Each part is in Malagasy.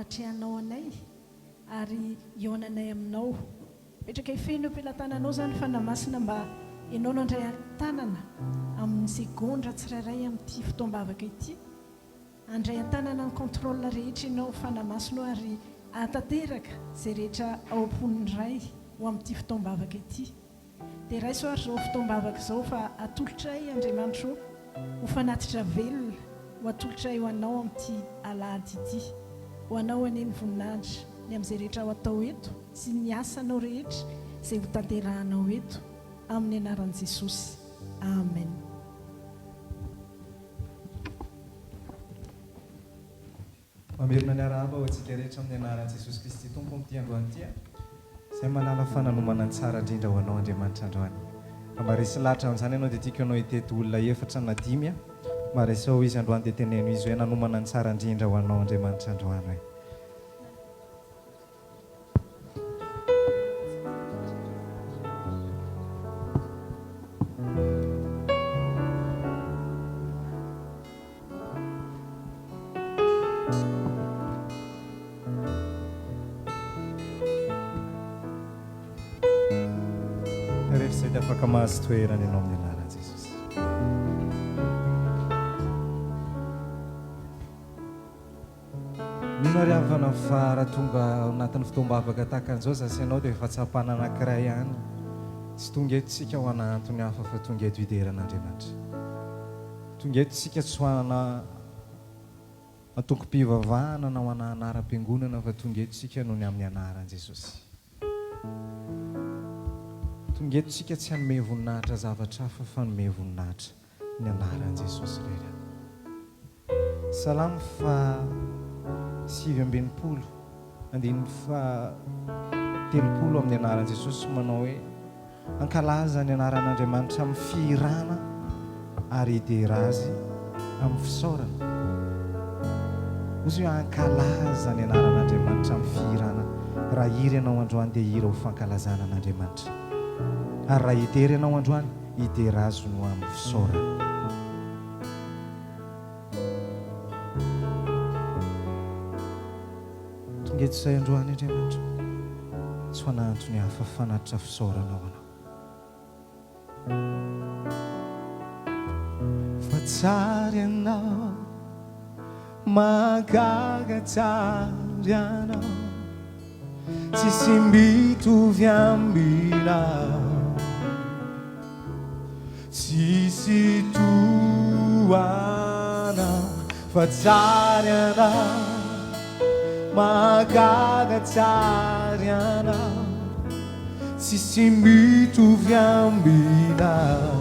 atrehanao anay ary ionanay aminao. Petraka ifeno am-pelantananao zany fanamasina mba ianao nandray an-tanana amin'ny segondra tsirairay amin'ity fotoam-bavaka ity. Andray an-tanana ny contrôle rehetra ianao fanamasinao ary atanteraka izay rehetra ao am-poniny ray ho amin'ity fotoam-bavaka ity. Dia raiso ary zao fotoam-bavaka izao fa atolotray Andriamanitra ho fanatitra velona ho atolotray ho anao amin'ity alahady ity, ho anao any ny voninahitra ny amin'izay rehetra ho atao eto sy ny asanao rehetra izay ho tanterahanao eto amin'ny anaran'i Jesosy. Amen. Mamerina ny arahaba ho antsika rehetra amin'ny anaran'i Jesosy Kristy Tompo amin'ity androany ity izay manala fananomana ny tsara indrindra ho anao Andriamanitra androany. Maharesy lahatra amin'izany ianao dia tiako ianao hitety olona efatra na dimy maharesy ao izy androany dia teneno izy hoe nanomana ny tsara indrindra ho anao Andriamanitra androany hoe. Afaka mahazo toerana ianao amin'ny anaran'i Jesosy. Mino ary avana fa raha tonga anatin'ny fotoam-bavaka tahaka an'izao zasy ianao dia efa tsapana anankiray ihany. Tsy tonga eto isika ho ana antony hafa fa tonga eto hideran'Andriamanitra. Tonga eto isika tsy ho ana antokom-pivavahana na ho ana anaram-piangonana fa tonga eto isika noho ny amin'ny anaran'i Jesosy. Tonga eto isika tsy hanome voninahitra zavatra hafa fa hanome voninahitra ny anaran'i Jesosy rehetra. Salamo fa 7:30 andininy fa 30 amin'ny anaran'i Jesosy manao hoe ankalaza ny anaran'Andriamanitra amin'ny firana ary hidera azy amin'ny fisaorana. Ozy hoe ankalaza ny anaran'Andriamanitra amin'ny firana. Raha hiry ianao androany dia hira ho fankalazana an'Andriamanitra. Ary raha hidera ianao androany hidera azy no amin'ny fisaorana. Tonga eto izay androany Andriamanitra, tsy ho anantony hafa fanatitra fisaorana ho anao. Fa tsara ianao, mahagaga tsara ianao, tsisy mitovy aminao, tsisy toanao. Fa tsara ianao, mahagaga tsara ianao, tsisy mitovy aminao,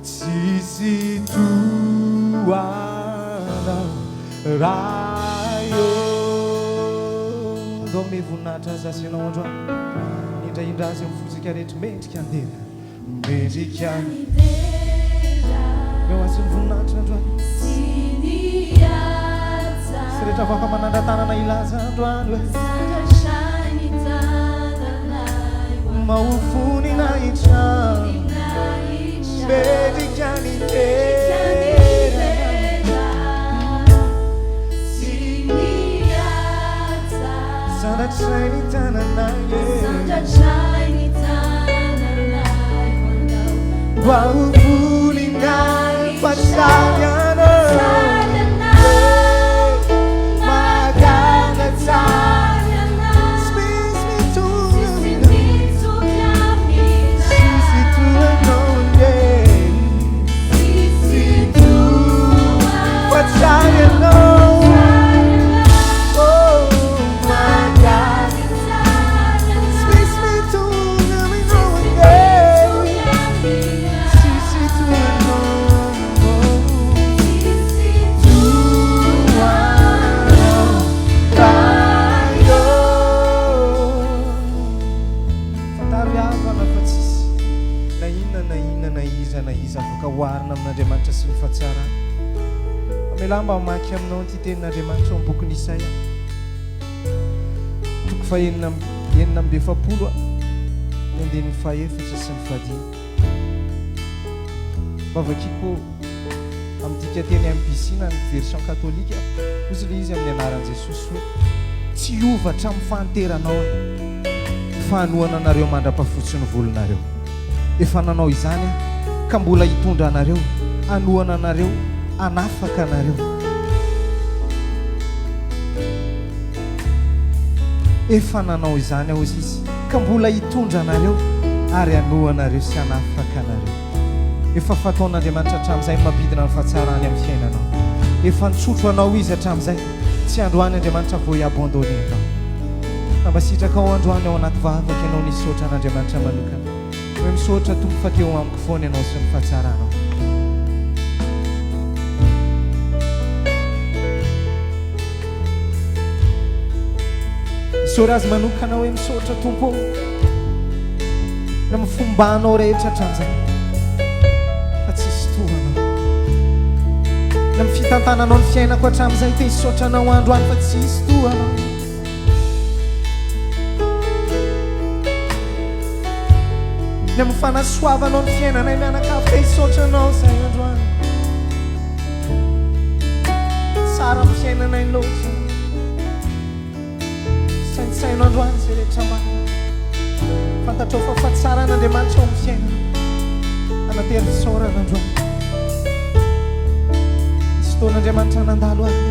tsisy toanao. Raha eo me voninahitra zasy ianao androany, indraindra azy amin'ny fozika rehetra mendrika andera, mendrika eo azy ny voninahitra androany. Sy rehetra afaka manandra-tanana ilaza androany hoe mahofony na hitrano, mendrika ny tena sandatray ny tananay mahofony na pasary anao, mahagaga tsara, sisy mitovy aminao, sisy toanao, pasary anao. Oharina amin'Andriamanitra sy ny fahatsarana. Amela mba mamaky aminao ity tenin'Andriamanitra ao amin'ny boky Isaia toko fa 9:7 andininy 4 sy ny 5. Mba vakiko amin'ny dika teny MPC na ny version katolika ozy le izy amin'ny anaran'i Jesosy hoe tsy ovatra amin'ny fahanteranao fanoana anareo mandra-pahafotsy ny volonareo. Efa nanao izany ka mbola hitondra anareo, anoana anareo, anafaka anareo. Efa nanao izany aho izy ka mbola hitondra anareo ary anoa anareo sy anafaka anareo. Efa fataon'Andriamanitra hatramin'izay mampidina ny fahatsarany amin'ny fiainanao. Efa nitsotro anao izy hatramin'izay, tsy androany Andriamanitra vao hiabandone anao. Tambasitraka ao androany ao anaty vavaka ianao nisaotra an'Andriamanitra manokana hoe misaotra tompo fa teo amiko foana ianao sy ny fahatsaranao. Misaotra azy manokana hoe misaotra tompo na mifombanao rehetra hatramin'izay fa tsisy tohanao. Na mifitantananao ny fiainako hatramin'izay te hisaotra anao androany fa tsisy tohanao. Na mifanasoavanao ny fiainanay mianakavy te hisaotra anao zay androany. Tsara amin'ny fiainanay loatra sainsainao androany zay rehetra marina. Fantatrao fa fahatsaran'Andriamanitra ao amin'ny fiainana anatery fisaorana androany. Nisy fotoan'Andriamanitra nandalo azy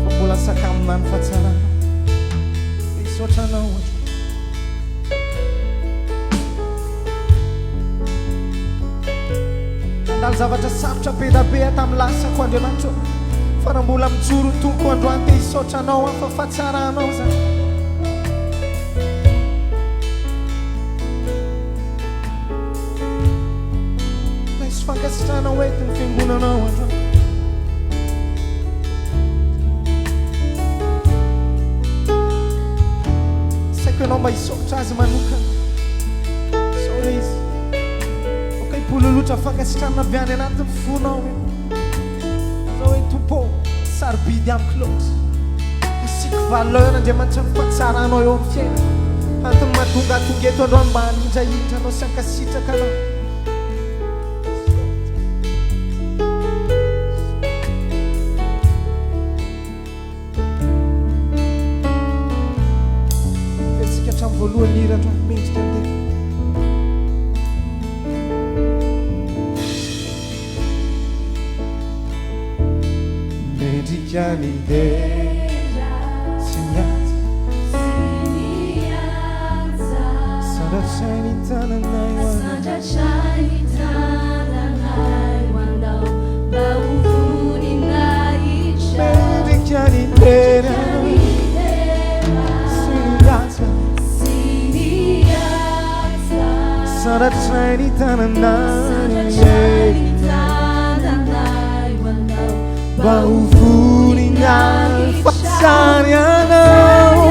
fa mbola sakamina ny fahatsarana te hisaotra anao androany. Nandalo zavatra sarotra be da be tamin'ny lasako Andriamanitra fa raha mbola mijoro ny tompo androany te hisaotra anao fa fahatsaranao zany. Na hisy fankasitrahana hoety ny fiangonanao androany. Saiko ianao mba hisaotra azy manokana. Sao izy pololotra fankasitrahana avy any anatin'ny fonao zao hoe tompo sarobidy amiko loatra. Asiako valeur Andriamanitra ny fahatsaranao eo amin'ny fiainana. Antony mahatonga atonga eto androany mba hanindrahindra anao sy hankasitraka anao. Vesika hatramin'ny voalohany hira androany mendrika andeha. Mendrikany dera siniaza sandratrany tananay wanao mba hovoninahitra. Mendrikany dera siniaza sandratrany tananay mba hovoninahitra fahatsary anao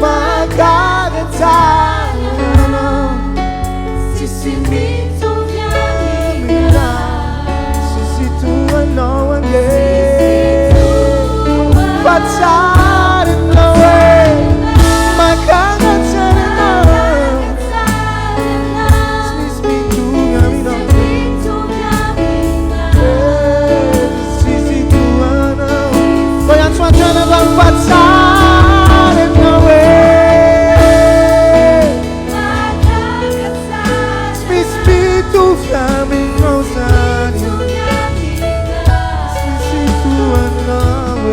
magagatany anao Tsisy mitovy amina, sisy tohanao andeha fahatsary anao magagatany anao sisy mitovy amina. Fahatsara anao sisy mitovy aminao zany sisy tohanao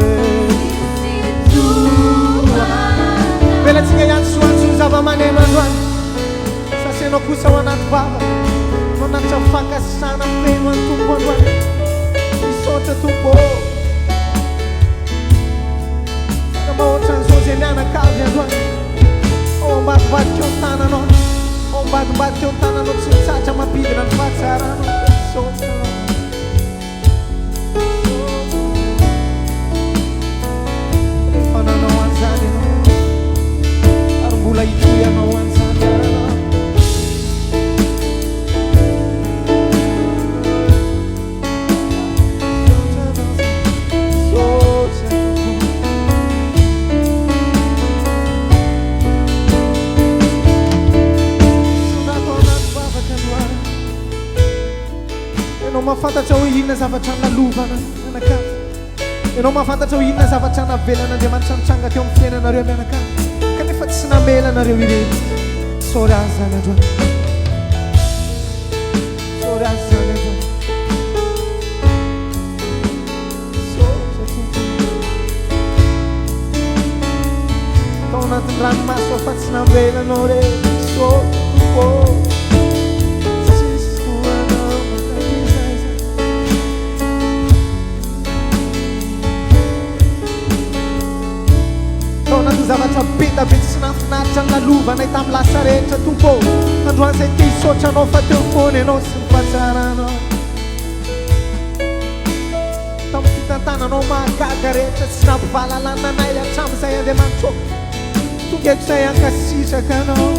velantsika ihany soantsony zava-maneno androany. Sasenao kosa ao anaty vava no anatitra fankasana feno any tompo androany. Misaotra tompo otra n'izao zay mianakavy androany. Ao ambadibadika eo ny tananao, ao ambadibadika eo ny tananao tsy mitsatra mampidina ny fahatsaranao. Misaotra rehefa nanao an'izany ianao ary mbola hitohy anao an'izany anao. mahafantatra hoe inona zavatra nalovana mianakavy. Ianao mahafantatra hoe inona zavatra navelan'Andriamanitra nitranga teo amin'ny fiainanareo mianakavy. Kanefa tsy namelanareo ireny. Sôry azy zany androany. Sôry azy zany androany. Tao anatin'ny ranomasy fa tsy namelanao ireny. Sôry Tompo. Zavatra beta be tsy nafinaritra nalovana tamin'ny lasa rehetra Tompo. Androany izay te hisaotra anao fa teo foana ianao sy nifatsaranao. Tamin'ny fitantananao mahagaga rehetra tsy nampivalalana anay hatramin'izay Andriamanitra. Tonga eto izay hankasitraka anao.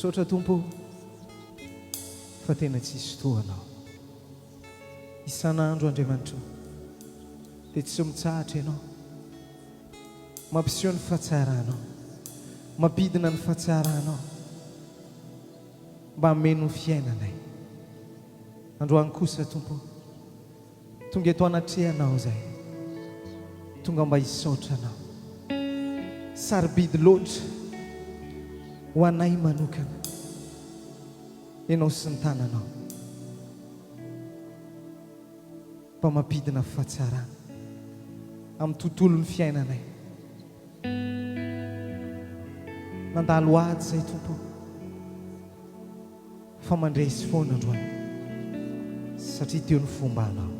Sotra Tompo fa tena tsisy toanao. Isan'andro Andriamanitra dia tsy mitsahatra ianao. Mampiseho ny fahatsaranao, mampidina ny fahatsaranao mba hameno ny fiainanay. Androany kosa Tompo, tonga eto anatrehanao zay, tonga mba hisaotra anao. Sarobidy loatra ho anay manokana ianao sy ny tananao mba mampidina fahatsarana amin'ny tontolon'ny fiainanay. Nandalo ady zay Tompo fa mandresy foana androany satria teo ny fomba anao.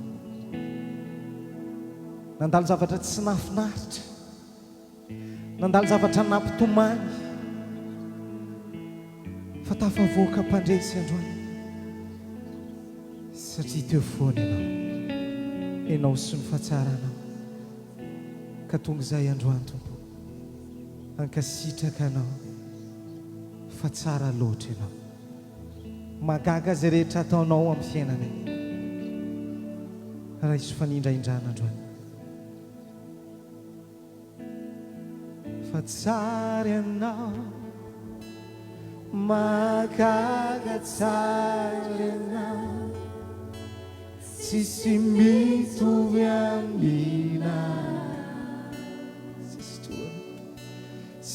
Nandalo zavatra tsy nafinaritra, nandalo zavatra nampitomany fa tafavoaka mpandresy androany satria teo foana ianao sy ny fahatsaranao. Ka tonga izay androany Tompo, ankasitraka anao fa tsara loatra ianao, magaga zay rehetra ataonao amin'ny fiainanay. Raha iso fanindraindrana androany fa tsara ianao, magaga tsara ianao, tsisy mitovy aminao.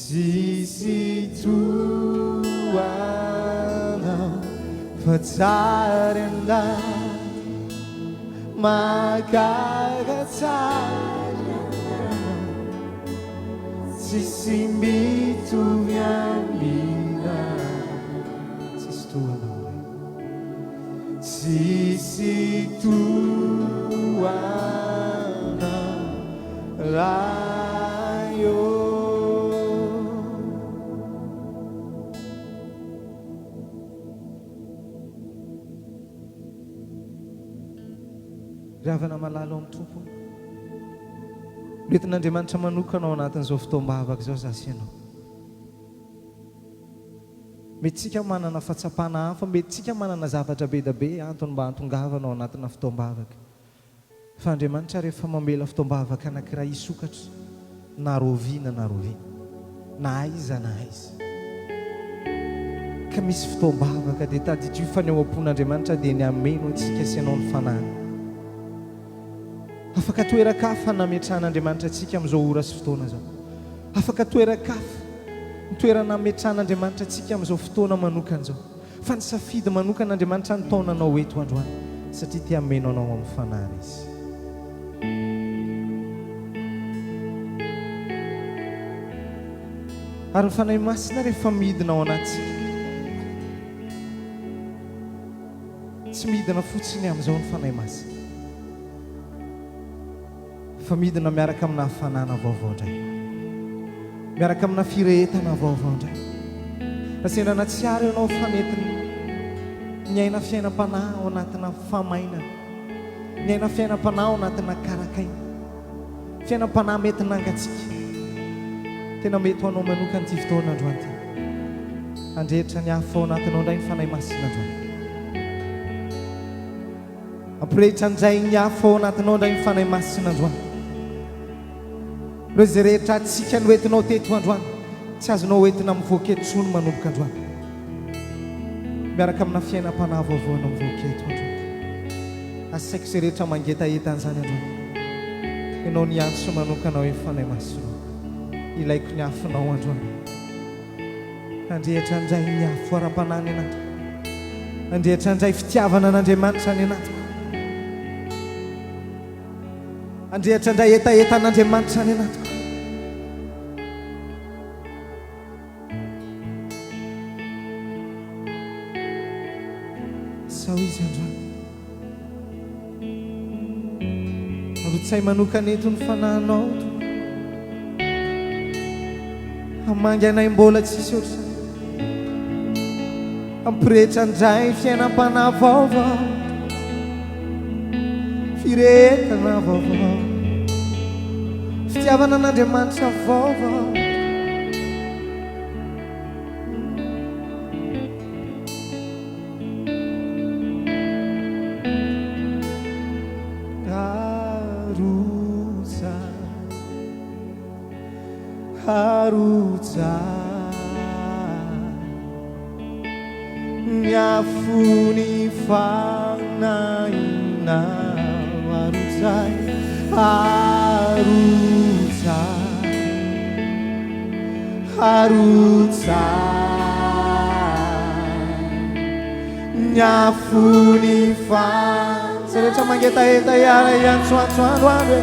Sisi tuanao fa tsara ianao, magaga tsara ianao, tsisy mitovy amina tsisy tohanao re tsisy tohana raha io ravana malalo amin'ny tompo retin'Andriamanitra manokana ao anatin'izao fotoam-bavaka izao zasy ianao mety tsika manana fahatsapana hafa mety tsika manana zavatra be da be antony mba hantongavanao anatina fotoam-bavaka fa Andriamanitra rehefa mamela fotoam-bavaka anankiray isokatra na roviana na aiza ka misy fotoam-bavaka dia tadidio fanehoam-pon'Andriamanitra dia ny ameno antsika sianao ny fanahy afaka toerakafa nametran'Andriamanitra antsika amin'izao ora sy fotoana zao afaka toerakafa toerana nametran'Andriamanitra antsika amin'izao fotoana manokana zao fa ny safidy manokan'Andriamanitra ny taonanao eto androany satria tia ameno anao amin'ny fanahy izy ary ny fanahy masina rehefa midina ao anatsika tsy midina fotsiny amin'izao ny fanahy masina fa midina miaraka amina hafanana vaovao indray miaraka amina firehetana vaovao indray rasenana tsiary ianao fanetiny ny aina fiainam-panahy ao anatina famainana ny aina fiainam-panahy ao anatina karakaina fiainam-panahy mety nangatsika tena mety ho anao manokana ity fotoana androany ty andrehitra ny hafa ao anatinao indray ny fanahy masina androany ampirehitra ndray ny hafa ao anatinao indray ny fanahy masina androany reo zay rehetra atsika no entinao teto androany tsy azonao entina mivoaketo tsony manomboka androany miaraka amina fiainam-panahy vaovao anao mivoaketo androany asaiko zay rehetra mangetaetan'izany androany ianao ny antso manokanao eny fanahy masina ilaiko ny afinao androany andrehitra ndray ny afo ara-panany anato andrehitra ndray fitiavana an'Andriamanitra ny anato andrehitra ndray etaetan'Andriamanitra ny anato sao izy androany arotsay manokana eto ny fanahinao hamangy anay mbola tsisy oatra ampirehitra ndray fiainam-panahy vaovao firehetana vaovao fitiavana an'Andriamanitra vaovao harutsa nyafuni fanaina harutsai harutsa harutsa nyafuni fan seretra mangeta-eta yara yansoansoano ave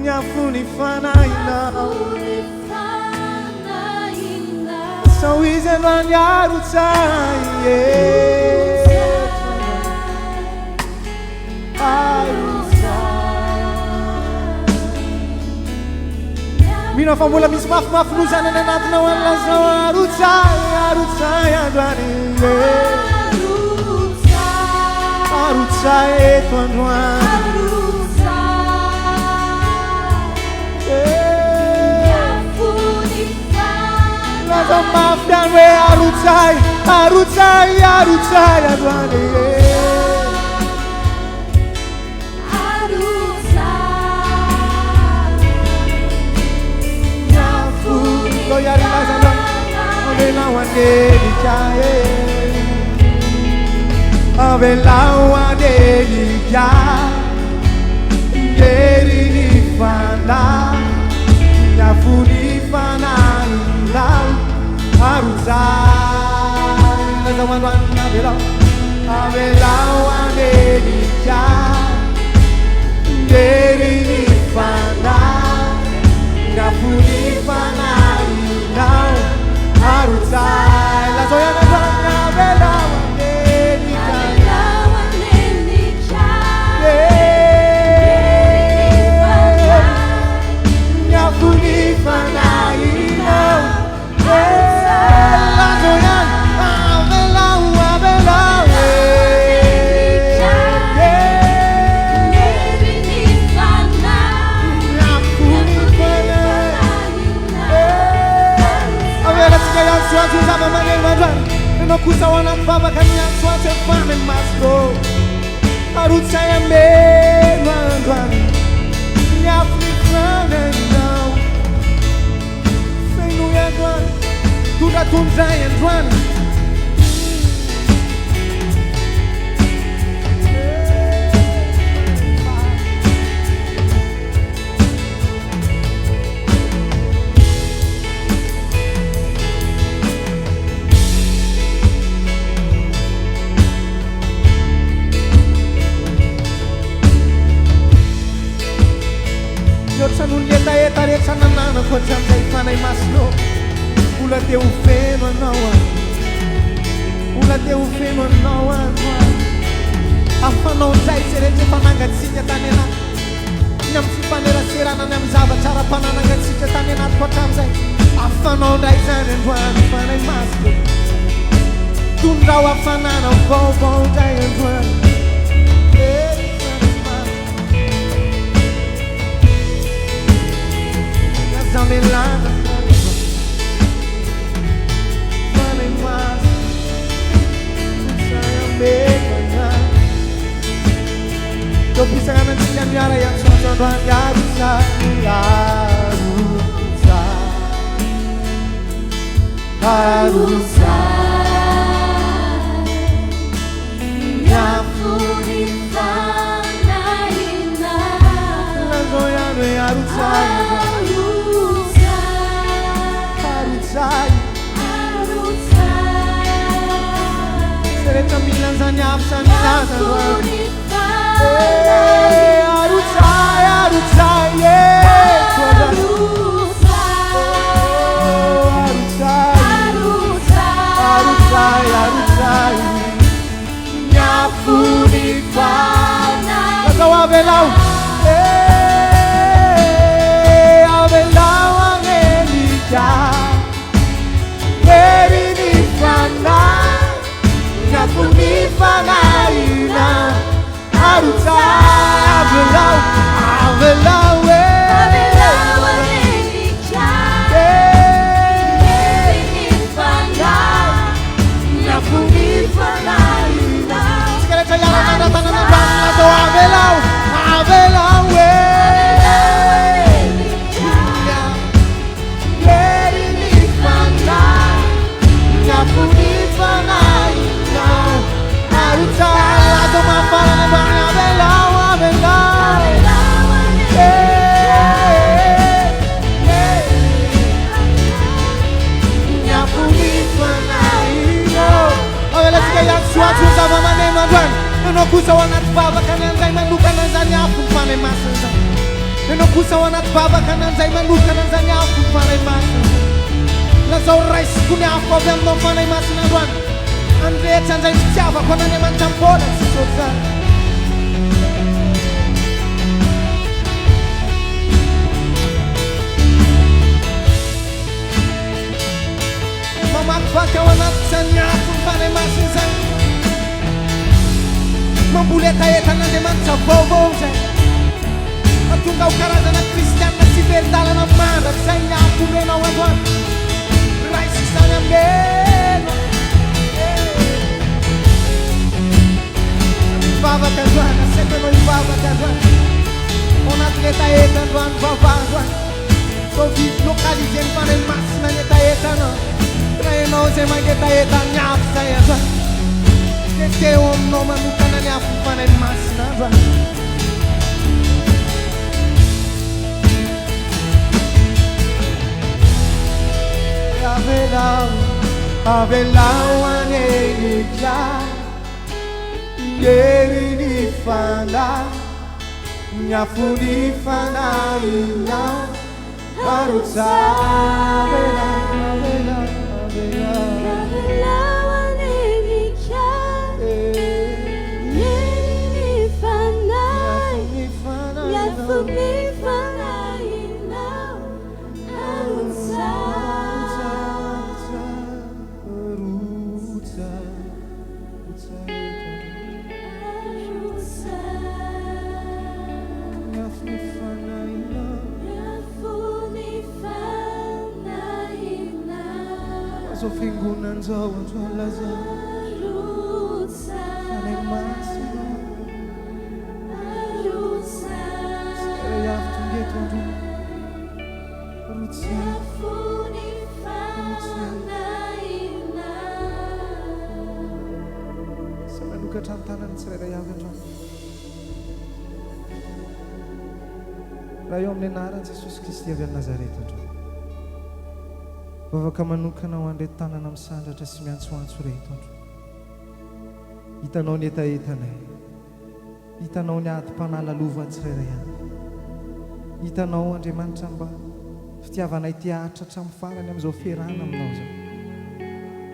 nyafuni fanaina sao izy androany arotsai mino fa mbola misy mafimafy lozanany anatinao an'lazao arotsai androany arotsai eto androany laza mafy any hoe arotsai androany avelao adelika avelao adelika ngerini fana nyafuni fanailao arotsai laza mandroany avelao Abelau Amerika Deri Nifana Ngafuni Fana Inau Harutai La Zoyana Zanga Abelau Amerika Ngafuni Fana Inau La Zoyana Suatu sama mana madran, enoku sawana baba kanya suatu fame maslo, harus saya madran, nyafni fame now, saya nuya dran, tuda tunjaya dran. Sanun yeta yeta re sanana ko jamjai fanai maslo ula teu feno nawa ula teu feno nawa afano jai serete pananga tsinya tanena nyam sipanera serana nyam zava cara pananga tsinya tanena ko jamjai afano dai zane ndwan fanai maslo tundawa fanana go dai ndwan Zamelana Money mas Saya megana Kau bisa kanan sinyal nyara yang sonsoran Yarusa Yarusa Yarusa Nyafuri fana ina Lagoyano Yarusa Sereta milan zanyaf sanjana Arutsai, arutsai, arutsai, arutsai Nyafuni fana Lasau abelau Abelau angelika Deri Nifana Ngafuni Fana Ina Arutsai Abelau Abelau Abelau angelika Deri Nifana Ngafuni Fana Ina Sekali saya nanda tanah bangla so Abelau Abelau Deri Nifana Ngafuni Fana Ina Arutsai Ato mapala bang Abelau Abelau Ngafuni Fana Ina Awela sikaya suatu sama mane madwan Enoku sawanat baba kanan zai mandukan nazanya aku fane masa Enoku sawanat baba kanan zai mandukan nazanya aku fane masa Lasau rais kunya aku vendo fane masa nadwan Andre chanzai siapa kona ne mancam pola sisota Mama kwake wanatanya aku fane masa Membuleta eta na demanza bobo Atunga ukarazana kristiana siberdala na manda Sanya kurena wadwan Raisi sana mbeno Baba kazwana, sempre no baba kazwana On atleta eta ndwan baba ndwan So vi localizem para el mas na neta eta no Trae no se mangeta eta nyaf sa eta Este om no manuka na nyaf para el mas na ndwan Abelau, abelau anelika yerini fana nyafuni fana ina arutsa vela vela vela Fingunan zawan swalaza Fane masino Sere yaftun yetondu Rutsa Samanuka tantanan sere yagan zwan Raha eo amin'ny anaran'i Jesosy Kristy avy any Nazareta andro vavaka manokana ho andre tanana misandratra sy miantsoantso reto andro hitanao ny etaetanay hitanao ny ady-panala lova tsirairay any hitanao Andriamanitra mba fitiavanay tiahatra hatramin'ny farany amin'izao fiarahana aminao zao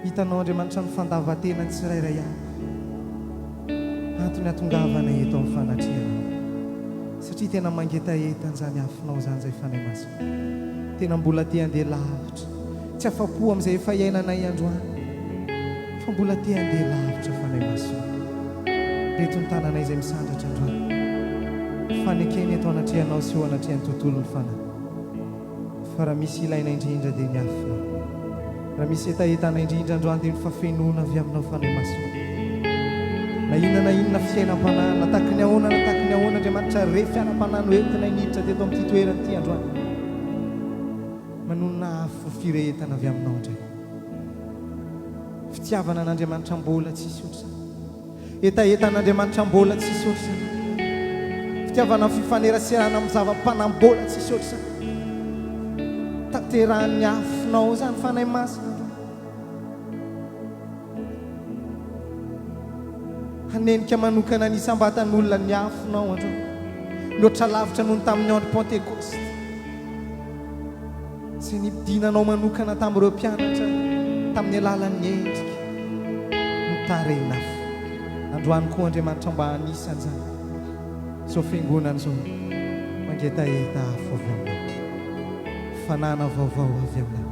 hitanao Andriamanitra ny fandavan-tena ny tsirairay any antony hatongavanay eto amin'ny fanatriana satria tena mangetaetany zany afinao zany zay fanay masina tena mbola tia andeha lavitra tsy afa-po amin'izay efa iainanay androany fa mbola tia andeha lavitra fanay masina reto ny tananay izay misandratra androany fanekeny eto anatrianao sy ho anatrian'ny tontolo ny fanahy fa raha misy ilaina indrindra dia ny afinao raha misy etaetana indrindra androany dia ny fafenoana avy aminao fanay masina na inona fiainam-panahiny nataky ny ahoana Andriamanitra re fiainam-panahiny hoentina iniditra teto amin'ity toerana ity androany manonona afo firehetana avy aminao indray fitiavana an'Andriamanitra mbola tsisy otrany etaetan'Andriamanitra mbola tsisy otrany fitiavana fifaneraserana amin'ny zava-panahy mbola tsisy otrany tanterahan'ny afinao zany fanay masina hanenika manokana nisambatan'olona ny afinao andro loatra lavitra noho ny tamin'ny andro Pentecoste sy nipidinanao manokana tamin'ireo mpianatra tamin'ny alalan'ny endrika notarena fo androany koa Andriamanitra mba anisan'izany zao fiangonana zao mangetaeta afo avy aminao fanana vaovao avy aminao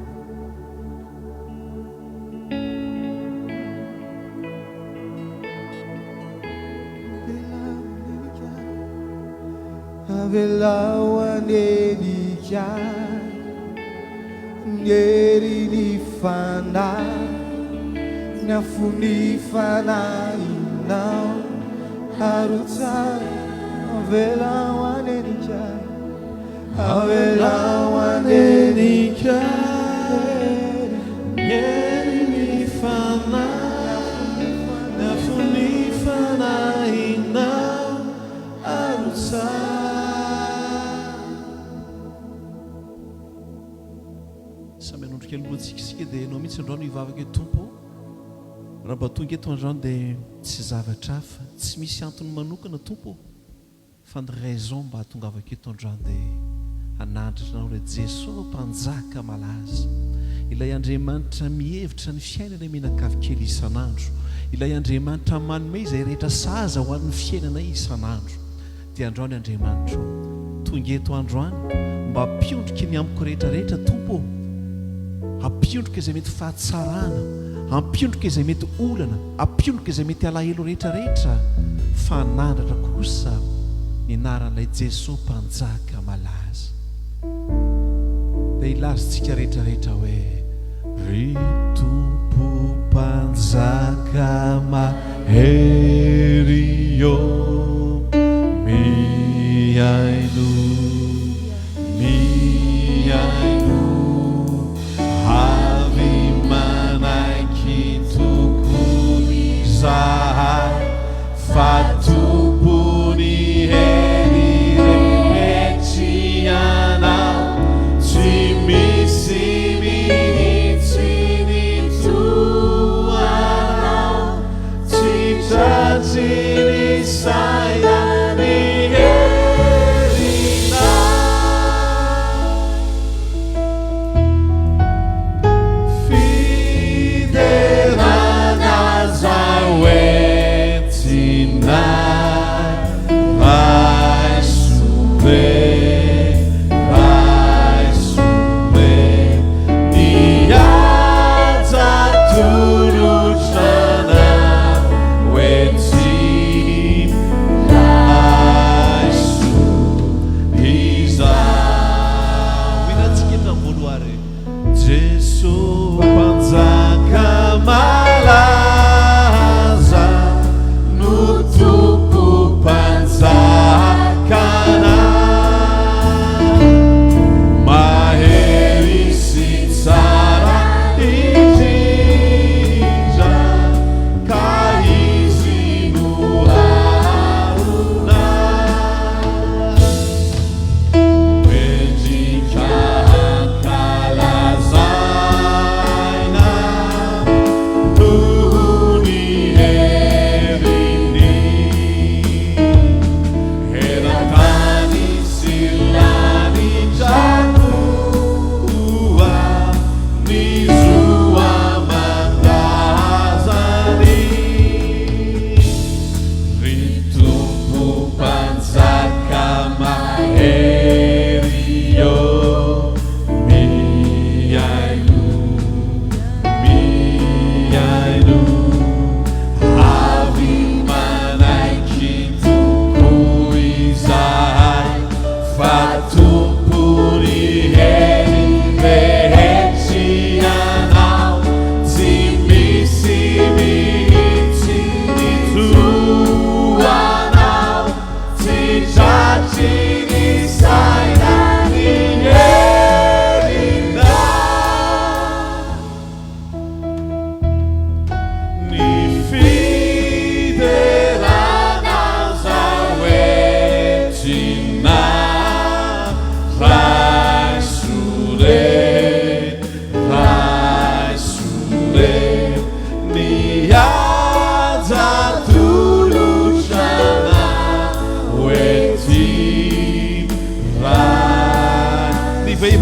Avelao anenika Nyeri ni fana Nyafuni fana inao Haruta Avelao anenika Avelao anenika Nyeri ni fana Nyafuni fana inao Haruta kely loatsikisika dia anao mihitsy androany hivavaka eto tompo raha mba tonga eto androany dia tsy zavatra hafa tsy misy antony manokana tompo fa ny raison mba hatongavaka eto androany dia hanandratra ilay Jesosy mpanjaka malaza ilay Andriamanitra mihevitra ny fiainana menakavokely isan'andro ilay Andriamanitra manome izay rehetra saza ho an'ny fiainana isan'andro dia androany Andriamanitra tonga eto androany mba hampiontroka ny amiko rehetrarehetra tompo hampiontroka izay mety fahatsarana hampiontroka izay mety olana hampiontroka izay mety alahelo rehetrarehetra fa nandratra kosa ny anaran'ilay Jesosy mpanjaka malaza dia ilazontsika rehetrarehetra hoe ry tompo mpanjaka mahery io miaino fatupuni heretianao timisimini tuanao titratini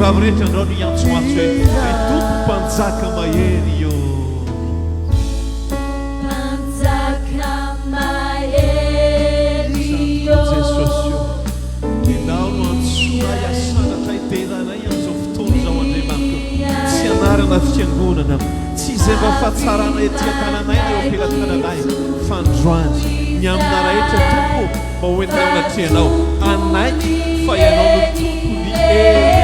Vavrehetra andreo no iantsoantso hoe tompo mpanjaka mahery io mpanjaka mahery io jesosy io dinao no antsoa iasanatra iteranay am'izao fotoana izao andriamanitra tsy anarana fiangonana tsy izay mba fahatsarana ety an-tananay eo ampilatananay fa androany ny amina rehetra tompo mba hoentinao anatrianao anaiky fa ianao no tompo ny rehetra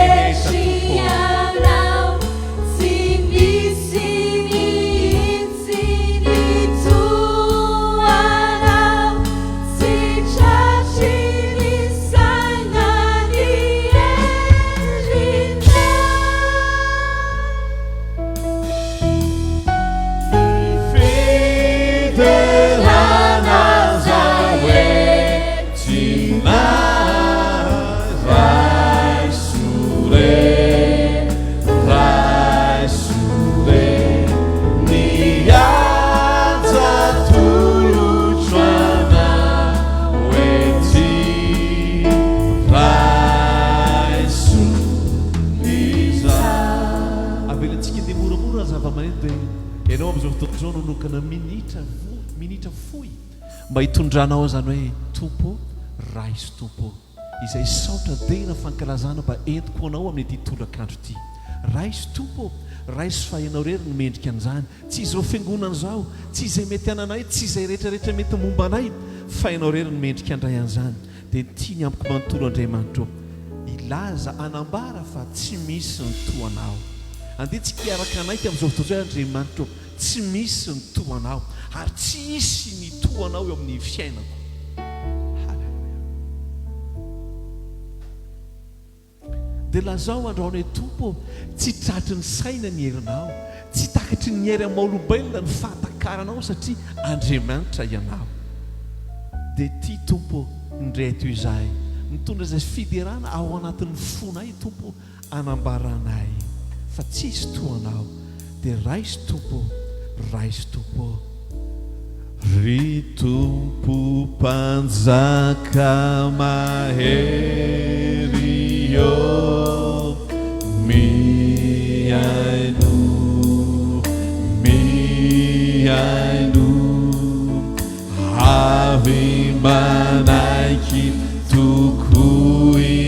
nonokana minitra foy mba hitondranao zany hoe tompo raisy tompo izay saotra dena fankalazana mba entiko anao amin'ny ity tolakandro ity raisy tompo raisy fahainao rery ny mendrika an'izany tsy izao fiangonana zao tsy izay mety ananay tsy izay rehetrarehetra mety momba anay fa hainao rery ny mendrika andray an'izany dia tiany ampiko manontolo Andriamanitra ilaza anambara fa tsy misy ny toanao andeha tsy kiaraka anaiky amin'izao fotoana zay Andriamanitra tsy misy ny toanao ary tsy isy ny toanao eo amin'ny fiainako. Halleluja. Dia lazao andraona hoe tompo tsy tratry ny saina ny herinao tsy takatry ny hery amin'olombelona ny fahantakaranao satria Andriamanitra ianao. Dia ty tompo indray toy izahay mitondra izay fiderana ao anatin'ny fonay tompo anambaranay fa tsisy toanao dia raisy tompo raisy tompo ry tompo mpanjaka mahery io miaino avy manaiky tokoy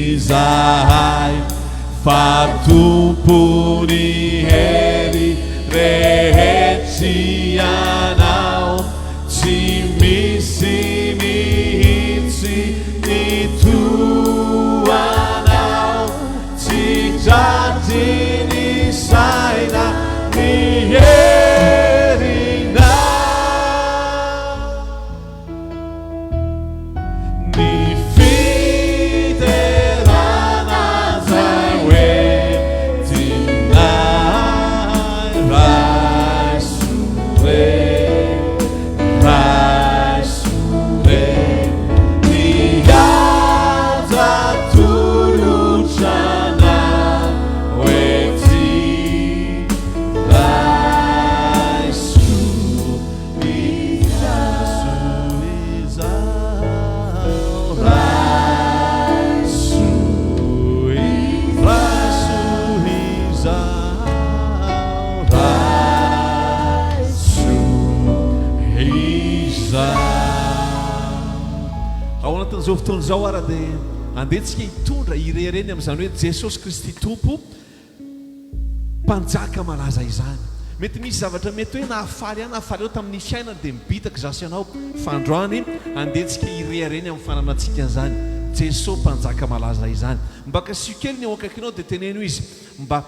fatumpony hery rehetry anao tsy misy mihitsy ny toanao tsy tratry ny saina miherina ny fiterana zay hoe tinay raisore raisore niaza tolotrana hoety ao anatin'izao fotoana izao ara dia andehantsika hitondra irereny amin'izany hoe Jesosy Kristy Tompo mpanjaka malaza izany. Mety misy zavatra mety hoe nahafaly eo tamin'ny fiainana dia mibitaka zasy ianao fandroany andehantsika irereny amin'ny fananantsika izany Jesosy mpanjaka malaza izany. Mbaka sio kely ny ao akaikinao dia teneno izy mba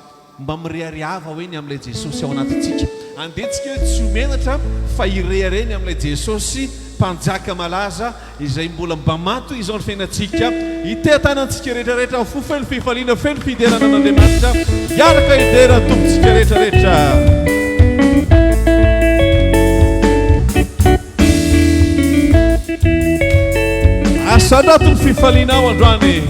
mirehariava hoe ny amin'ilay Jesosy ao anatintsika. Andehantsika hoe tsy homenatra fa irereny amin'ilay Jesosy mpanjaka malaza izay mbola mba mato izao ny fiainantsika itetanantsika rehetrarehetra ho fofely fifaliana fely fiderana an'Andriamanitra hiaraka idera tompontsika rehetrarehetra. Asanato ny fifalianao androany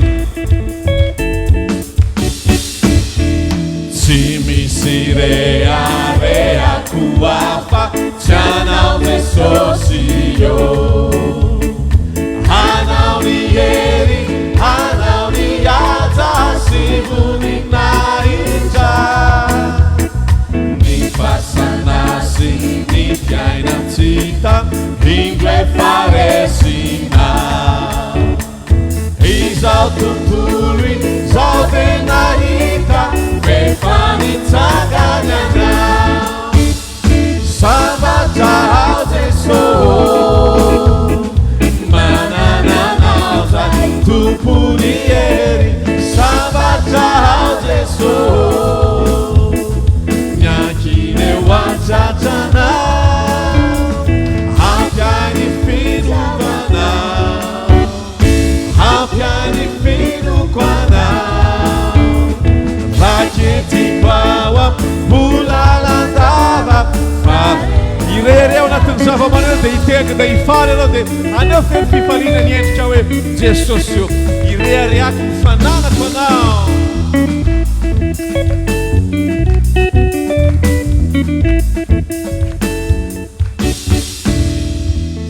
tsy misy rehareako hafa tsy anao Jesosy io hanao ny hery hanao ny haja sy voninahitra ny fasanasy ny fiainantsika indro efa resina izao tontolo izao tena hita efa nitsangany anao sambatra ao Jesosy manananao zany tompony hery sambatra ao Jesosy miankiny eo antratranao hampiany filokanao hampiany filokanao raketikoawa mbolalandava fa irery ao anatin'ny zava-maneno dia hitega dia hifaly anao dia aneo fely fifaliana ny endrika hoe Jesosy io irehareako mifananako anao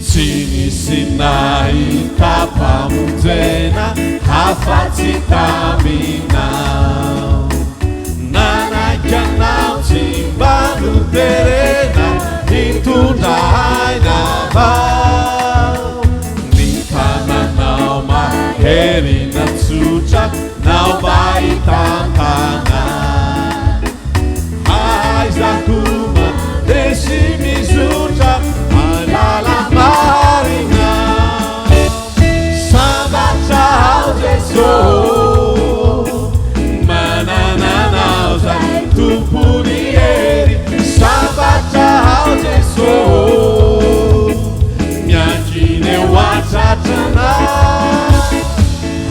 tsy nisy nahita mpamonjena hafa-tsy taminao nanaiky anao tsy mba noterena hitondra hainavao ny tananao maherina tsotra nao mba hitantana aizakoma desy mizotra alala marina sambatra ao Jesosy manananao zany tompony hery sambatra ao Jesosy miankiny eo antratranao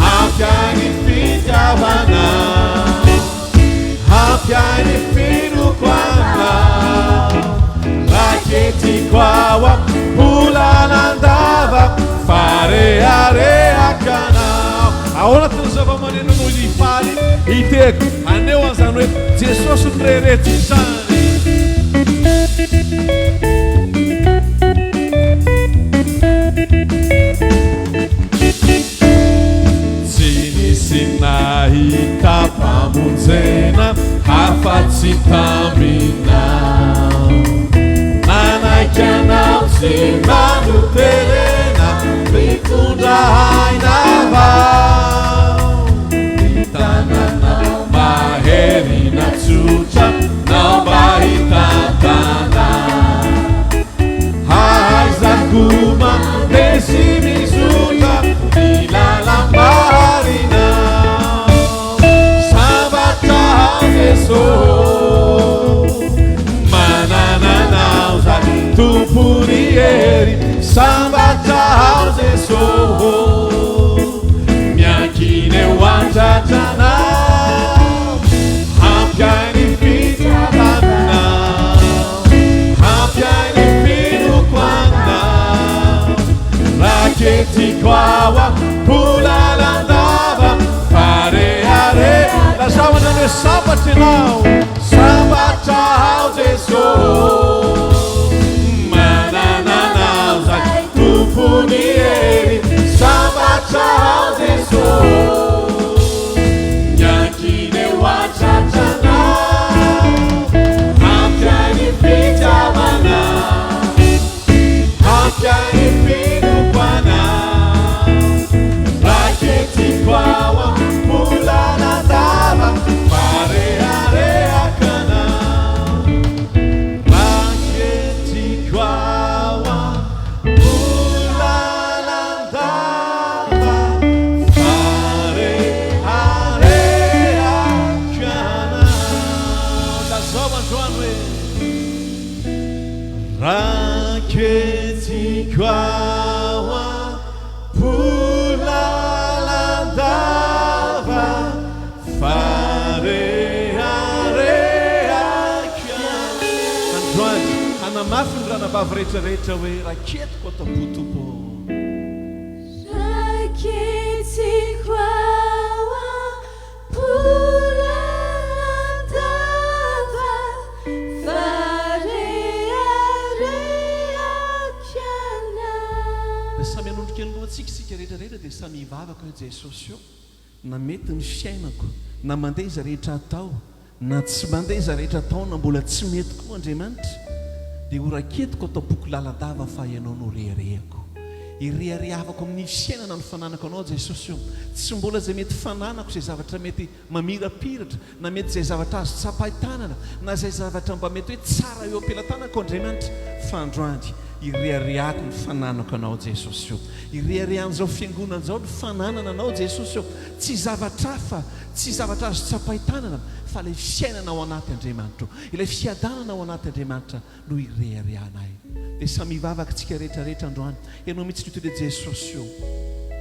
hampiany fitiavanao hampiany filokoanao raketiko awa mbolanandava fareharehakanao ao anatin'ny zava-maneno noho hifaly hiteko aneo an'izany hoe Jesosy ny reherehetra izany tsy nisy nahita mpamonjena hafa-tsy taminao nanaiky anao tsy manoterena mitondra hainavao ny tananao sambatra Jesosy miankiny eo an-tratranao hampiainy fitiavanao hampiainy finokoanao raketiko ao mbolalandava farehare lazahoana hoe sambatra ianao sambatra ao Jesosy manananao zay tompony hery sambatra ao Jesosy miankiny eo an-tratranao hampiainy fitiavanao hampiainy finokoanao raketiko ao mbolalandava fareharehakanao raketiko ao mbolalandava fareharehakanao lazao androany hoe raketiko ao mbolalandava fareharehakanao androany hanamafy ny ranabavy rehetrarehetra hoe raketiko atao potompo raketiko ao mbolalandava fareharehakanao dia samy hanondrika ny lohantsika isika rehetrarehetra dia samy hivavaka hoe Jesosy io na mety ny fiainako na mandeha iza rehetra atao na tsy mandeha iza rehetra atao na mbola tsy mety koa Andriamanitra dia ho raketiko atao boky lalandava fa ianao no rehariako irehariavako amin'ny fiainana no fananako anao Jesosy io tsy mbola izay mety fananako izay zavatra mety mamirapiratra na mety izay zavatra azo tsapaitanana na izay zavatra mba mety hoe tsara eo ampelantanako Andriamanitra fa androany irehariako ny fananako anao Jesosy io ireharian'izao fiangonan'izao ny fananana anao Jesosy io tsy zavatra hafa tsy zavatra azo tsapaitanana fa ilay fiainana ao anaty Andriamanitra ilay fiadanana ao anaty Andriamanitra no ireharianay dia samy hivavaka tsika rehetrarehetra androany ianao mihitsy totoy ilay Jesosy io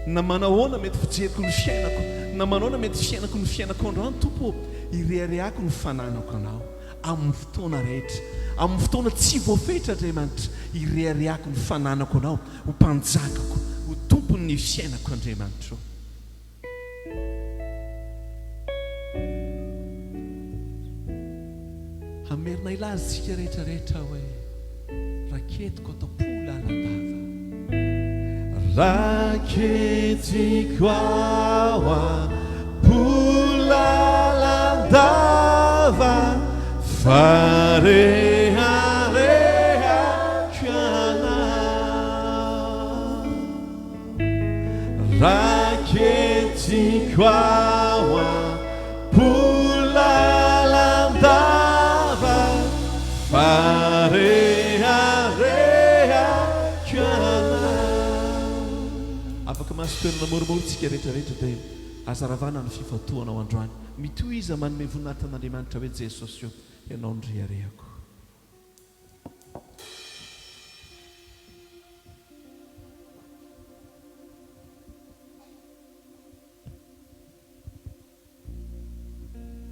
na manahoana mety fijeriko ny fiainako na manahoana mety fiainako ny fiainako androany tompo irehariako ny fananako anao amin'ny fotoana rehetra amin'ny fotoana tsy voafetra Andriamanitra irehariako ny fananako anao ho mpanjakako ho tompony ny fiainako Andriamanitra hamerina ilazy tsika rehetrarehetra hoe raketiko atao polalandava raketiko ao polalandava fareharehakanao raketiko ao polalandava fareharehakanao afaka masotoerana moromorotsika rehetrarehetra dia azaravana ny fifatoana ao androany mitoy iza manome voninahityan'Andriamanitra hoe Jesosy io ianao ny rehariako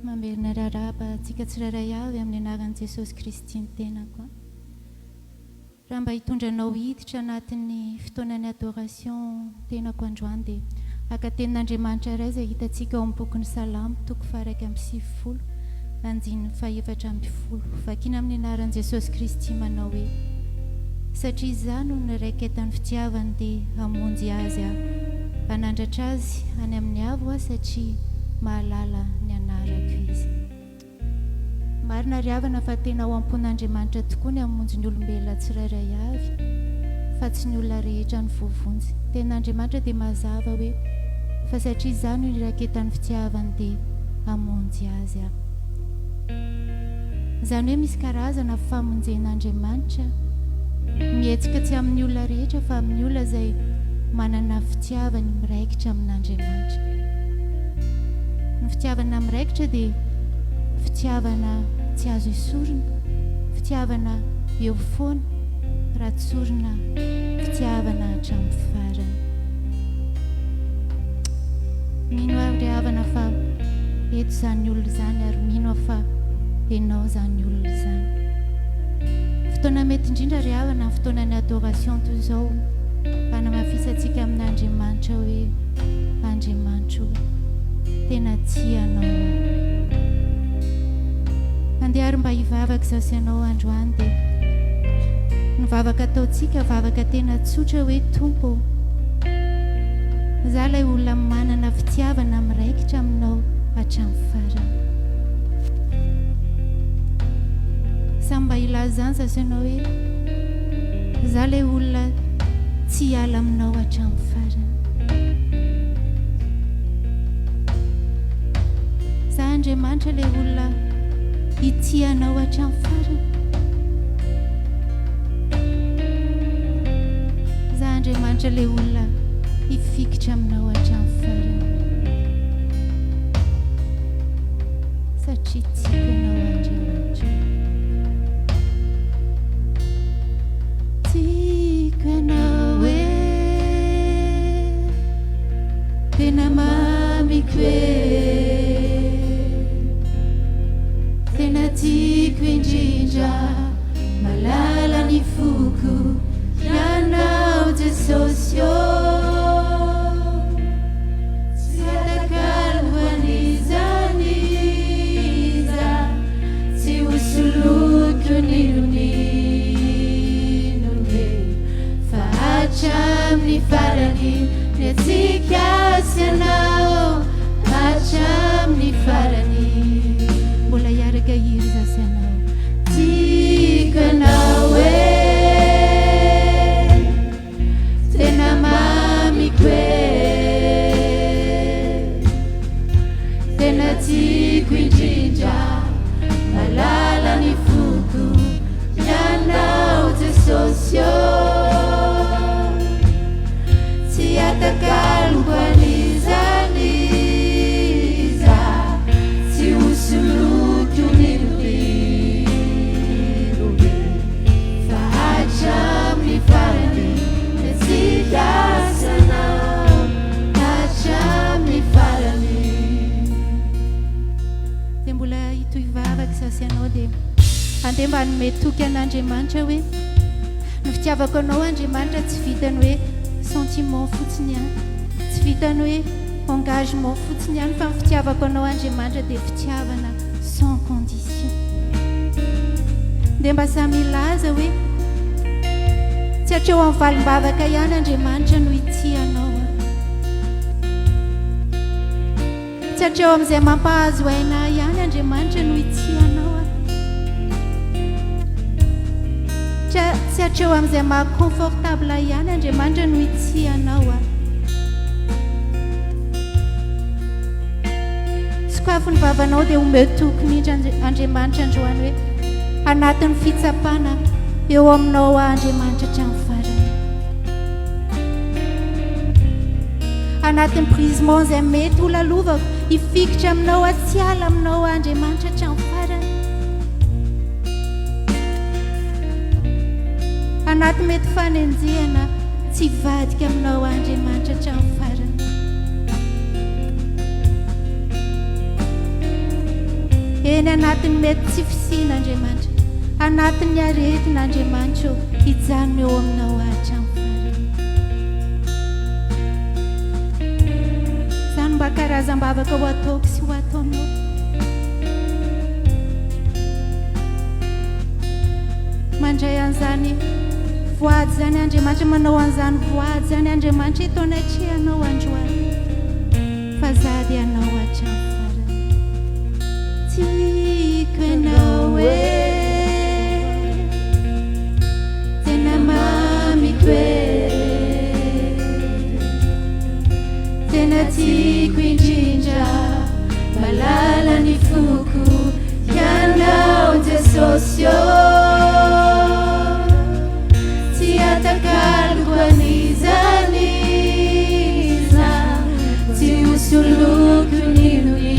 mamerina raraba antsika tsirairay avy amin'ny anaran'i Jesosy Kristy ny tenako raha mba hitondranao hiditra anatin'ny fotoanany adoration tenako androany dia aka tenin'Andriamanitra iray izay hitantsika ao amin'ny bokin'ny Salamo toko 170 andininy 210 vakiana amin'ny anaran'i Jesosy Kristy manao hoe satria izaho no niraiketan'ny fitiavany dia hamonjy azy aho hanandratra azy any amin'ny avo aho satria mahalala ny anarako izy marina ry havana fa tena ho ampon'Andriamanitra tokoa ny hamonjy ny olombelona tsirairay avy fa tsy ny olona rehetra ny voavonjy ten'Andriamanitra dia mazava hoe fa satria izaho no niraiketan'ny fitiavany dia hamonjy azy aho izany hoe misy karazana famonjen'Andriamanitra mihetsika tsy amin'ny olona rehetra fa amin'ny olona izay manana fitiavany miraikitra amin'Andriamanitra ny fitiavana miraikitra dia fitiavana tsy azo isorona fitiavana eo foana raha tsorona fitiavana fitiavana hatramin'ny farany. Mino aho ry havana fa eto izany olona izany ary mino aho fa ianao izany olona izany. Fotoana mety indrindra ry havana ny fotoanany adoration toy izao fanamafisantsika amin'Andriamanitra hoe Andriamanitra tena tianao. Andeha ary mba hivavaka zasy ianao androany dia ny vavaka ataontsika vavaka tena tsotra hoe Tompo, za ilay olona manana fitiavana miraikitra aminao hatramin'ny farany. Sa mba ilazany zasy ianao hoe za ilay olona tsy hiala aminao hatramin'ny farany. Za Andriamanitra ilay olona hitianao hatramin'ny farany. Za Andriamanitra ilay olona hifikitra aminao hatramin'ny farany. Satria tiako ianao Andriamanitra. Tiako ianao tena mamiko tena tiako indrindra malala ny foko ianao Jesosy. Tsy atakalo an'izany iza, tsy hosoloko ninoninobe, fa hatramin'ny farany ny atsika sy ianao, hatramin'ny farany. Mbola hiaraka hiry zasy ianao. Tiako ianao tena mamiko tena tiako indrindra malala ny foko ianao Jesosy. Tsy atakaloko an'izany iza, tsy hosoloko ninoninobe, fa hatramin'ny farany ny atsika sy ianao, hatramin'ny farany. Dia mbola hitohy vavaka zasy ianao dia andeha mba hanome toky an'Andriamanitra hoe ny fitiavako anao Andriamanitra tsy vitany hoe sentiment fotsiny ihany, tsy vitany hoe engagement fotsiny ihany, fa ny fitiavako anao Andriamanitra dia fitiavana sans condition. Dia mba samy milaza hoe tsy hatreo amin'ny valim-bavaka ihany Andriamanitra no hitianao, tsy hatreo amin'izay mampahazo aina ihany Andriamanitra no hitianao, tsy hatreo amin'izay mahaconfortable ihany Andriamanitra no hitianao. Sokafo ny vavanao dia home toky mihitsy Andriamanitra androany hoe anatin'ny fitsapana eo aminao Andriamanitra hatramin'ny farany, anatin'ny brisement izay mety ho lalovako hifikitra aminao, atsiala aminao Andriamanitra hatramin'ny farany, anaty mety fanenjehana tsy vadika aminao Andriamanitra hatramin'ny farany. Eny anatin'ny mety tsy fisiana Andriamanitra, anatin'ny aretin'Andriamanitra hijanona eo aminao hatramin'ny farany. Izany mba karazam-bavaka ho ataoko sy ho ataonao. Mandray an'izany voady zany Andriamanitra, manao an'izany voady zany Andriamanitra eto anatrehanao androany, fa za dia anao hatramin'ny farany. Tiako ianao tena mamiko tena tiako indrindra malala ny foko ianao Jesosy. Tsy atakaloko an'izany iza, tsy hosoloko ninoninobe,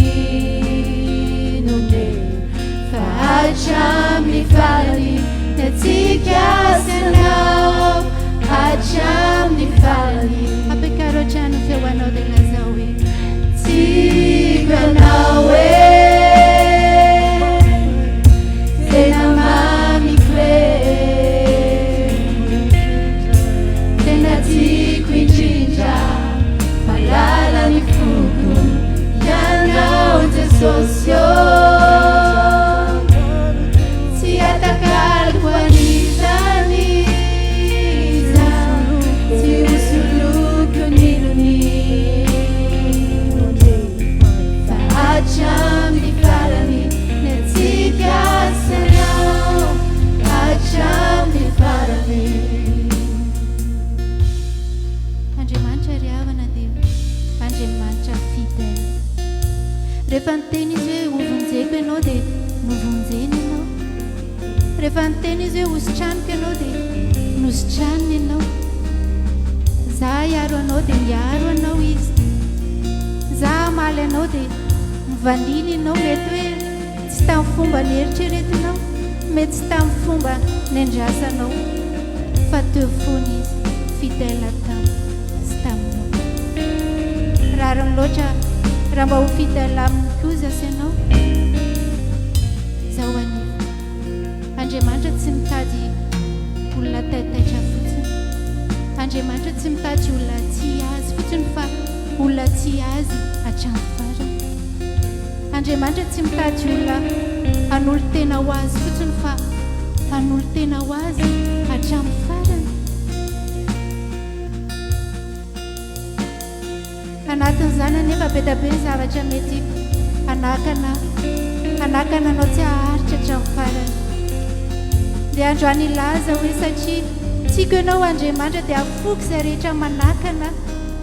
rehefa niteny izy hoe hovonjeko ianao dia novonjeny ianao, rehefa niteny izy hoe ositraniko ianao dia nositraniny ianao. Za hiaro anao dia miaro anao izy, za maly anao dia mivaniny ianao. Mety hoe tsy tamin'ny fomba nieritreretinao, mety tsy tamin'ny fomba nendrasanao, fa teo foana izy fidèle sy taminao. Rariny loatra raha mba ho fidèle aminy koa zasy ianao. Zaho anivo, Andriamanitra tsy mitady olona taitaitra fotsiny, Andriamanitra tsy mitady olona tia azy fotsiny fa olona tia azy hatramin'ny farany. Andriamanitra tsy mitady olona hanolo tena ho azy fotsiny fa hanolo tena ho azy hatramin'ny farany. Anatin'izany anefa be dia be ny zavatra mety anakana anao tsy haharitra hatramin'ny farany. Dia androany ilaza hoe satria tiako ianao Andriamanitra dia afoky izay rehetra manakana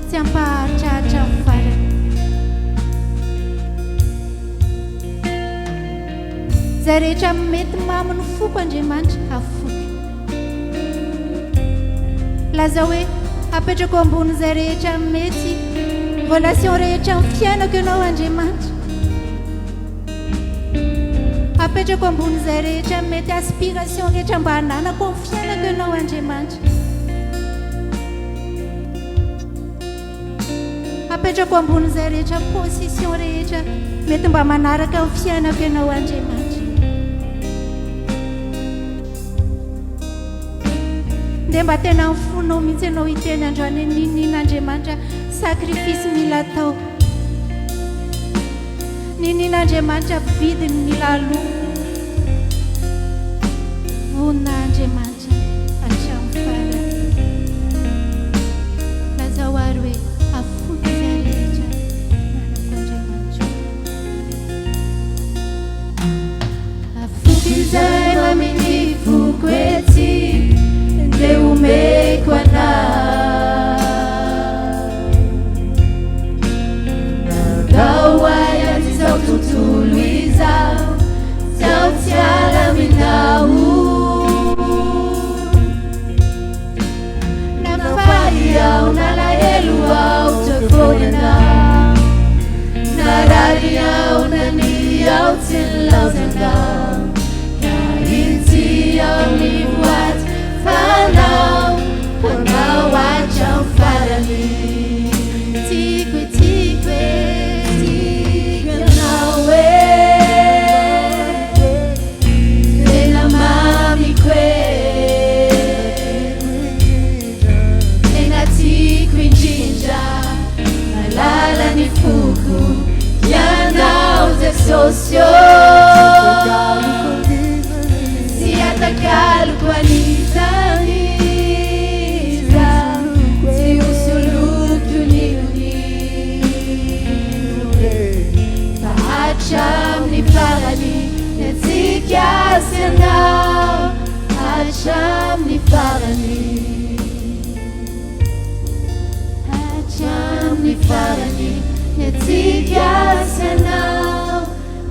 tsy hampaharitra hatramin'ny farany. Izay rehetra mety maminy foko Andriamanitra afoky. Laza hoe apetrako ambony izay rehetra mety voalation rehetra amin'ny fiainako ianao Andriamanitra, apetrako ambony izay rehetra mety aspiration rehetra mba hananako amin'ny fiainako ianao Andriamanitra, apetrako ambony izay rehetra position rehetra mety mba manaraka amin'ny fiainako ianao Andriamanitra. Dia mba tena mifonao mihitsy ianao hiteny androany nin'Andriamanitra sakrifisy mila atao, nin'Andriamanitra vidiny mila aloha, vonin'Andriamanitra hatramin'ny farany. Lazao ary hoe afoky izay rehetra manako Andriamanitra. Afoky izay maminy voko etsy dia omeko anahy, natao ahy aty izao tontolo izao, izao tsy alaminao. Nafaly aho nalahelo aho teo foana anao, narary aho nany aho tsy nilaozanao, ka itsy aho ny boaty fanao hanao hatramin'ny farany. Tiako anao tena mamiko tena tiako indrindra, malala ny foko ianao Jesosy, sy atakaloko an'izany iza, tsy hosoloko ninoni, fa hatramin'ny farany netsika sy anao, hatramin'ny farany, hatramin'ny farany netsika sy anao,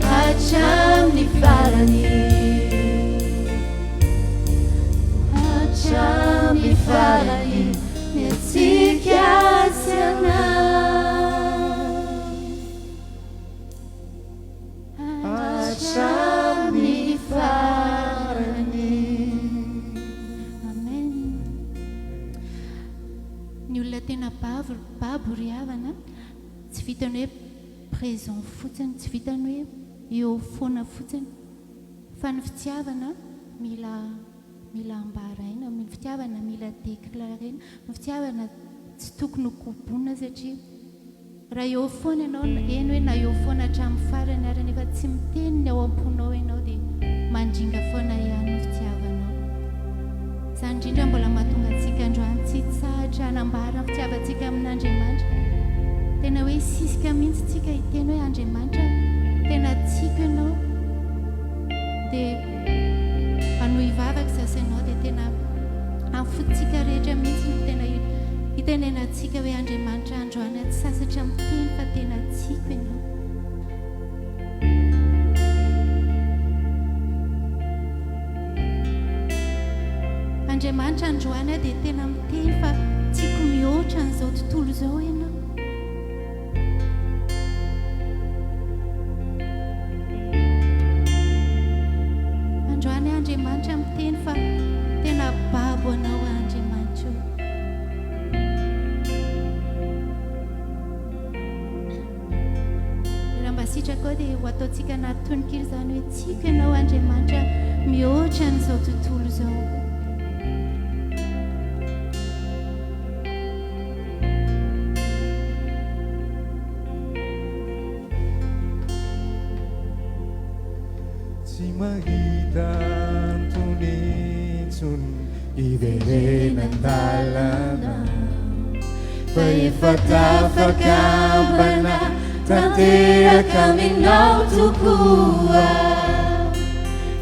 hatramin'ny farany, hatramin'ny farany netsika sy anao, hatramin'ny farany. Amen. Ny olona tena babo ry havana tsy vitany hoe présent fotsiny, tsy vitany hoe eo foana fotsiny, fa ny fitiavana mila ambaraina, ny fitiavana mila déclarena, ny fitiavana tsy tokony ho koboana satria raha eo foana ianao eny hoe na eo foana hatramin'ny farany ary nefa tsy miteny ny ao am-ponao ianao dia mandringa foana ihany ny fitiavanao. Izany indrindra mbola mahatonga antsika androany tsy sahatra hanambara ny fitiavantsika amin'Andriamanitra, tena hoe sisika mihitsy tsika hiteny hoe Andriamanitra tena tiako ianao, dia hanohivavaka sasy ianao dia tena amfotsika rehetra mihitsy no tena hitenenantsika hoe Andriamanitra androany tsy sasatra miteny fa tena tiako ianao. Andriamanitra androany dia tena miteny fa tiako mihoatra n'izao tontolo izao ianao. Androany Andriamanitra miteny fa tena babo anao Andriamanitra. Raha mba sitraka ao dia ho ataontsika anaty tononkely izany hoe tiako ianao Andriamanitra mihoatra n'izao tontolo izao. Tsy mahita antonitsony iverenan-dalana fa efa tafakambana tanteraka aminao tokoa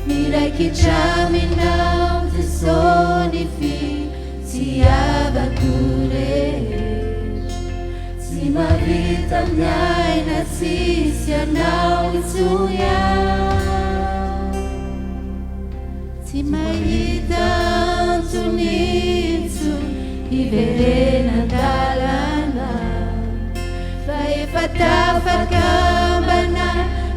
miraikitra aminao Jesosy ny fitiavako rehetra tsy mahavita miaina tsisy anao itsonya Tsy mahita antonitsony iverenan-dalana fa efa tafakambana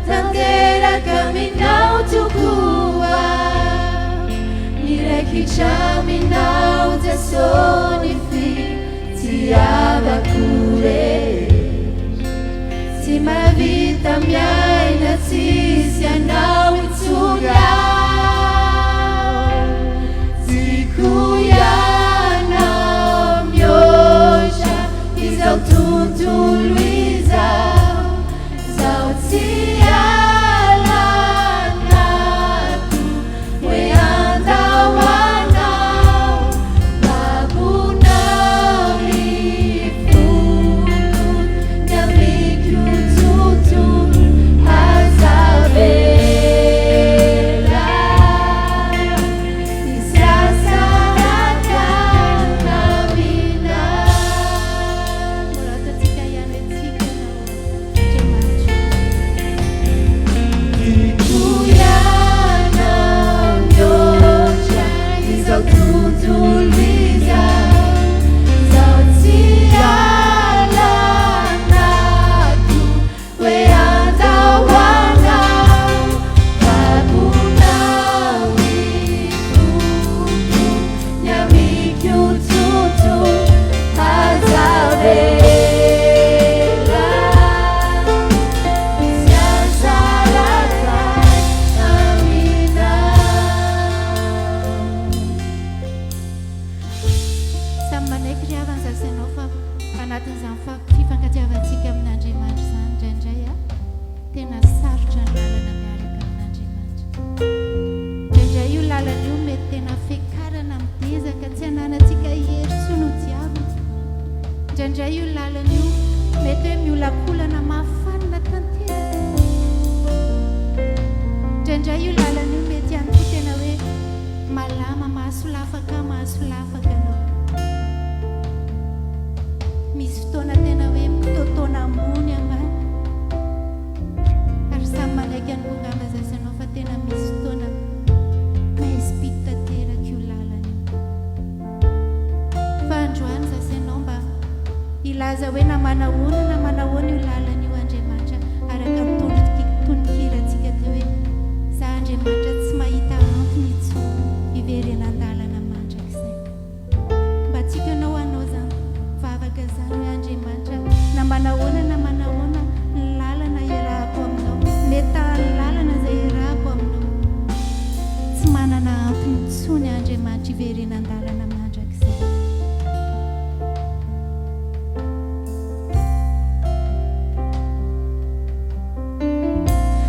tanteraka aminao tokoa miraikitra aminao Jesosy ny fitiavako rehetra tsy mahavita miaina tsisy anao itsonya ianao mihoatra izao tontolo izao zao tsy alanako hoe andao anao babonao ny foko ny amiko tontolo azavela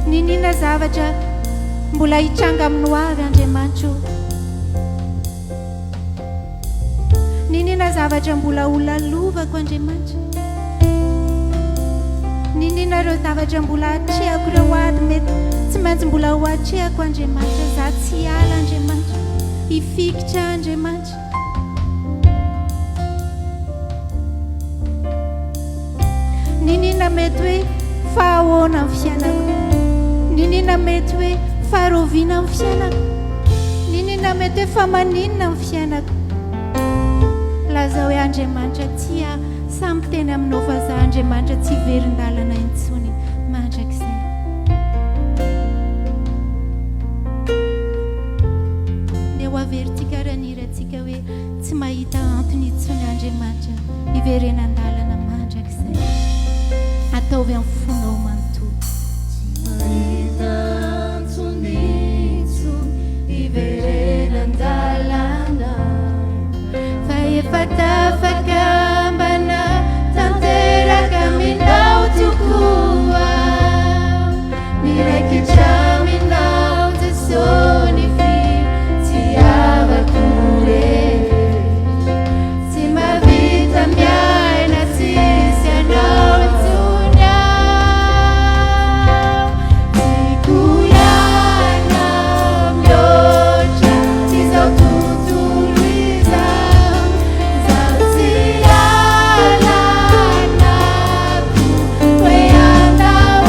Ninina zavatra mbola hitranga aminao avy Andriamanitra. Ninina zavatra mbola holalovako Andriamanitra. Ninina ireo zavatra mbola hatrehako ireo ady mety tsy maintsy mbola ho hatrehako Andriamanitra. Za tsy ala Andriamanitra, hifikitra Andriamanitra. Ninina mety hoe fahahoana amin'ny fiainako. Ninina mety hoe faharoviana amin'ny fiainako. Ninina mety hoe famaninina amin'ny fiainako. laza hoe andriamanitra tia samy teny aminao fa za andriamanitra tsy verin-dalana intsony mandrakizay. dia ho averintsika raniratsika hoe tsy mahita antony intsony andriamanitra iverenan-dalana mandrakizay ataovy amin'ny fonao manontolo. Iverenan-dalana fa efa tafaka ambana tanteraka aminao tokoa miraikitra aminao Jesosy ny fitiavako rehetra tsy mahavita miaina tsisy anao intsony aho tiako ihany mihoatra tsy izao tontolo izao zaho tsy alanako hoe andao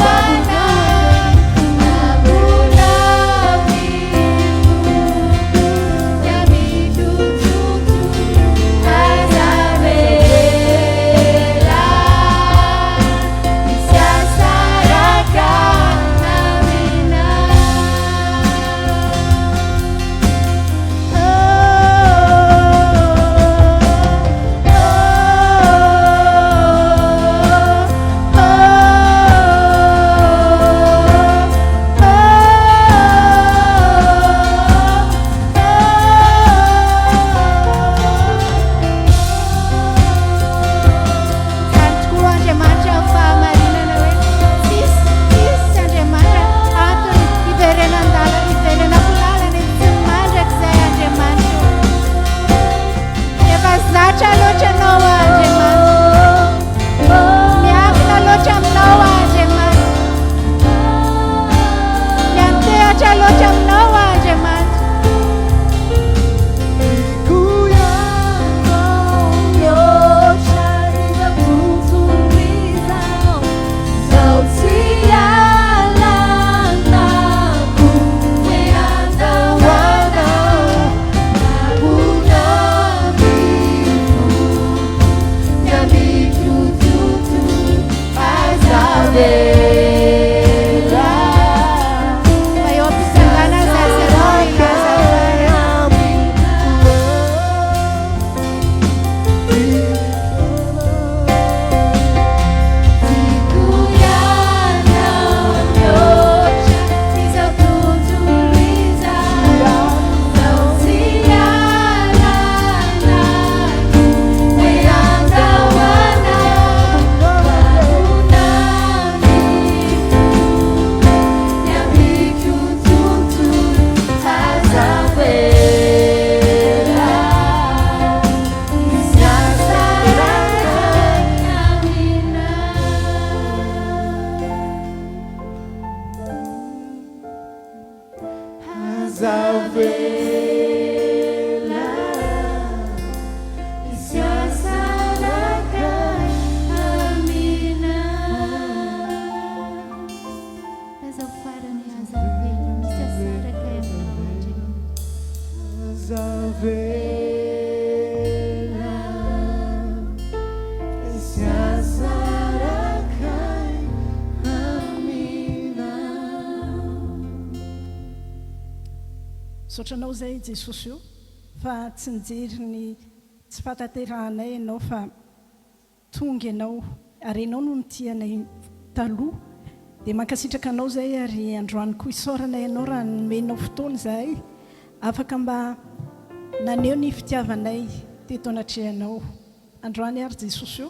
anao Sotranao zay Jesosy io fa tsy nijeriny tsy fataterahanay ianao fa tonga ianao ary ianao no nitianay taloha dia mankasitraka anao zay ary androany koa isaoranay ianao raha nomenao fotoana zahay afaka mba naneo ny fitiavanay teto anatrehanao androany ary Jesosy io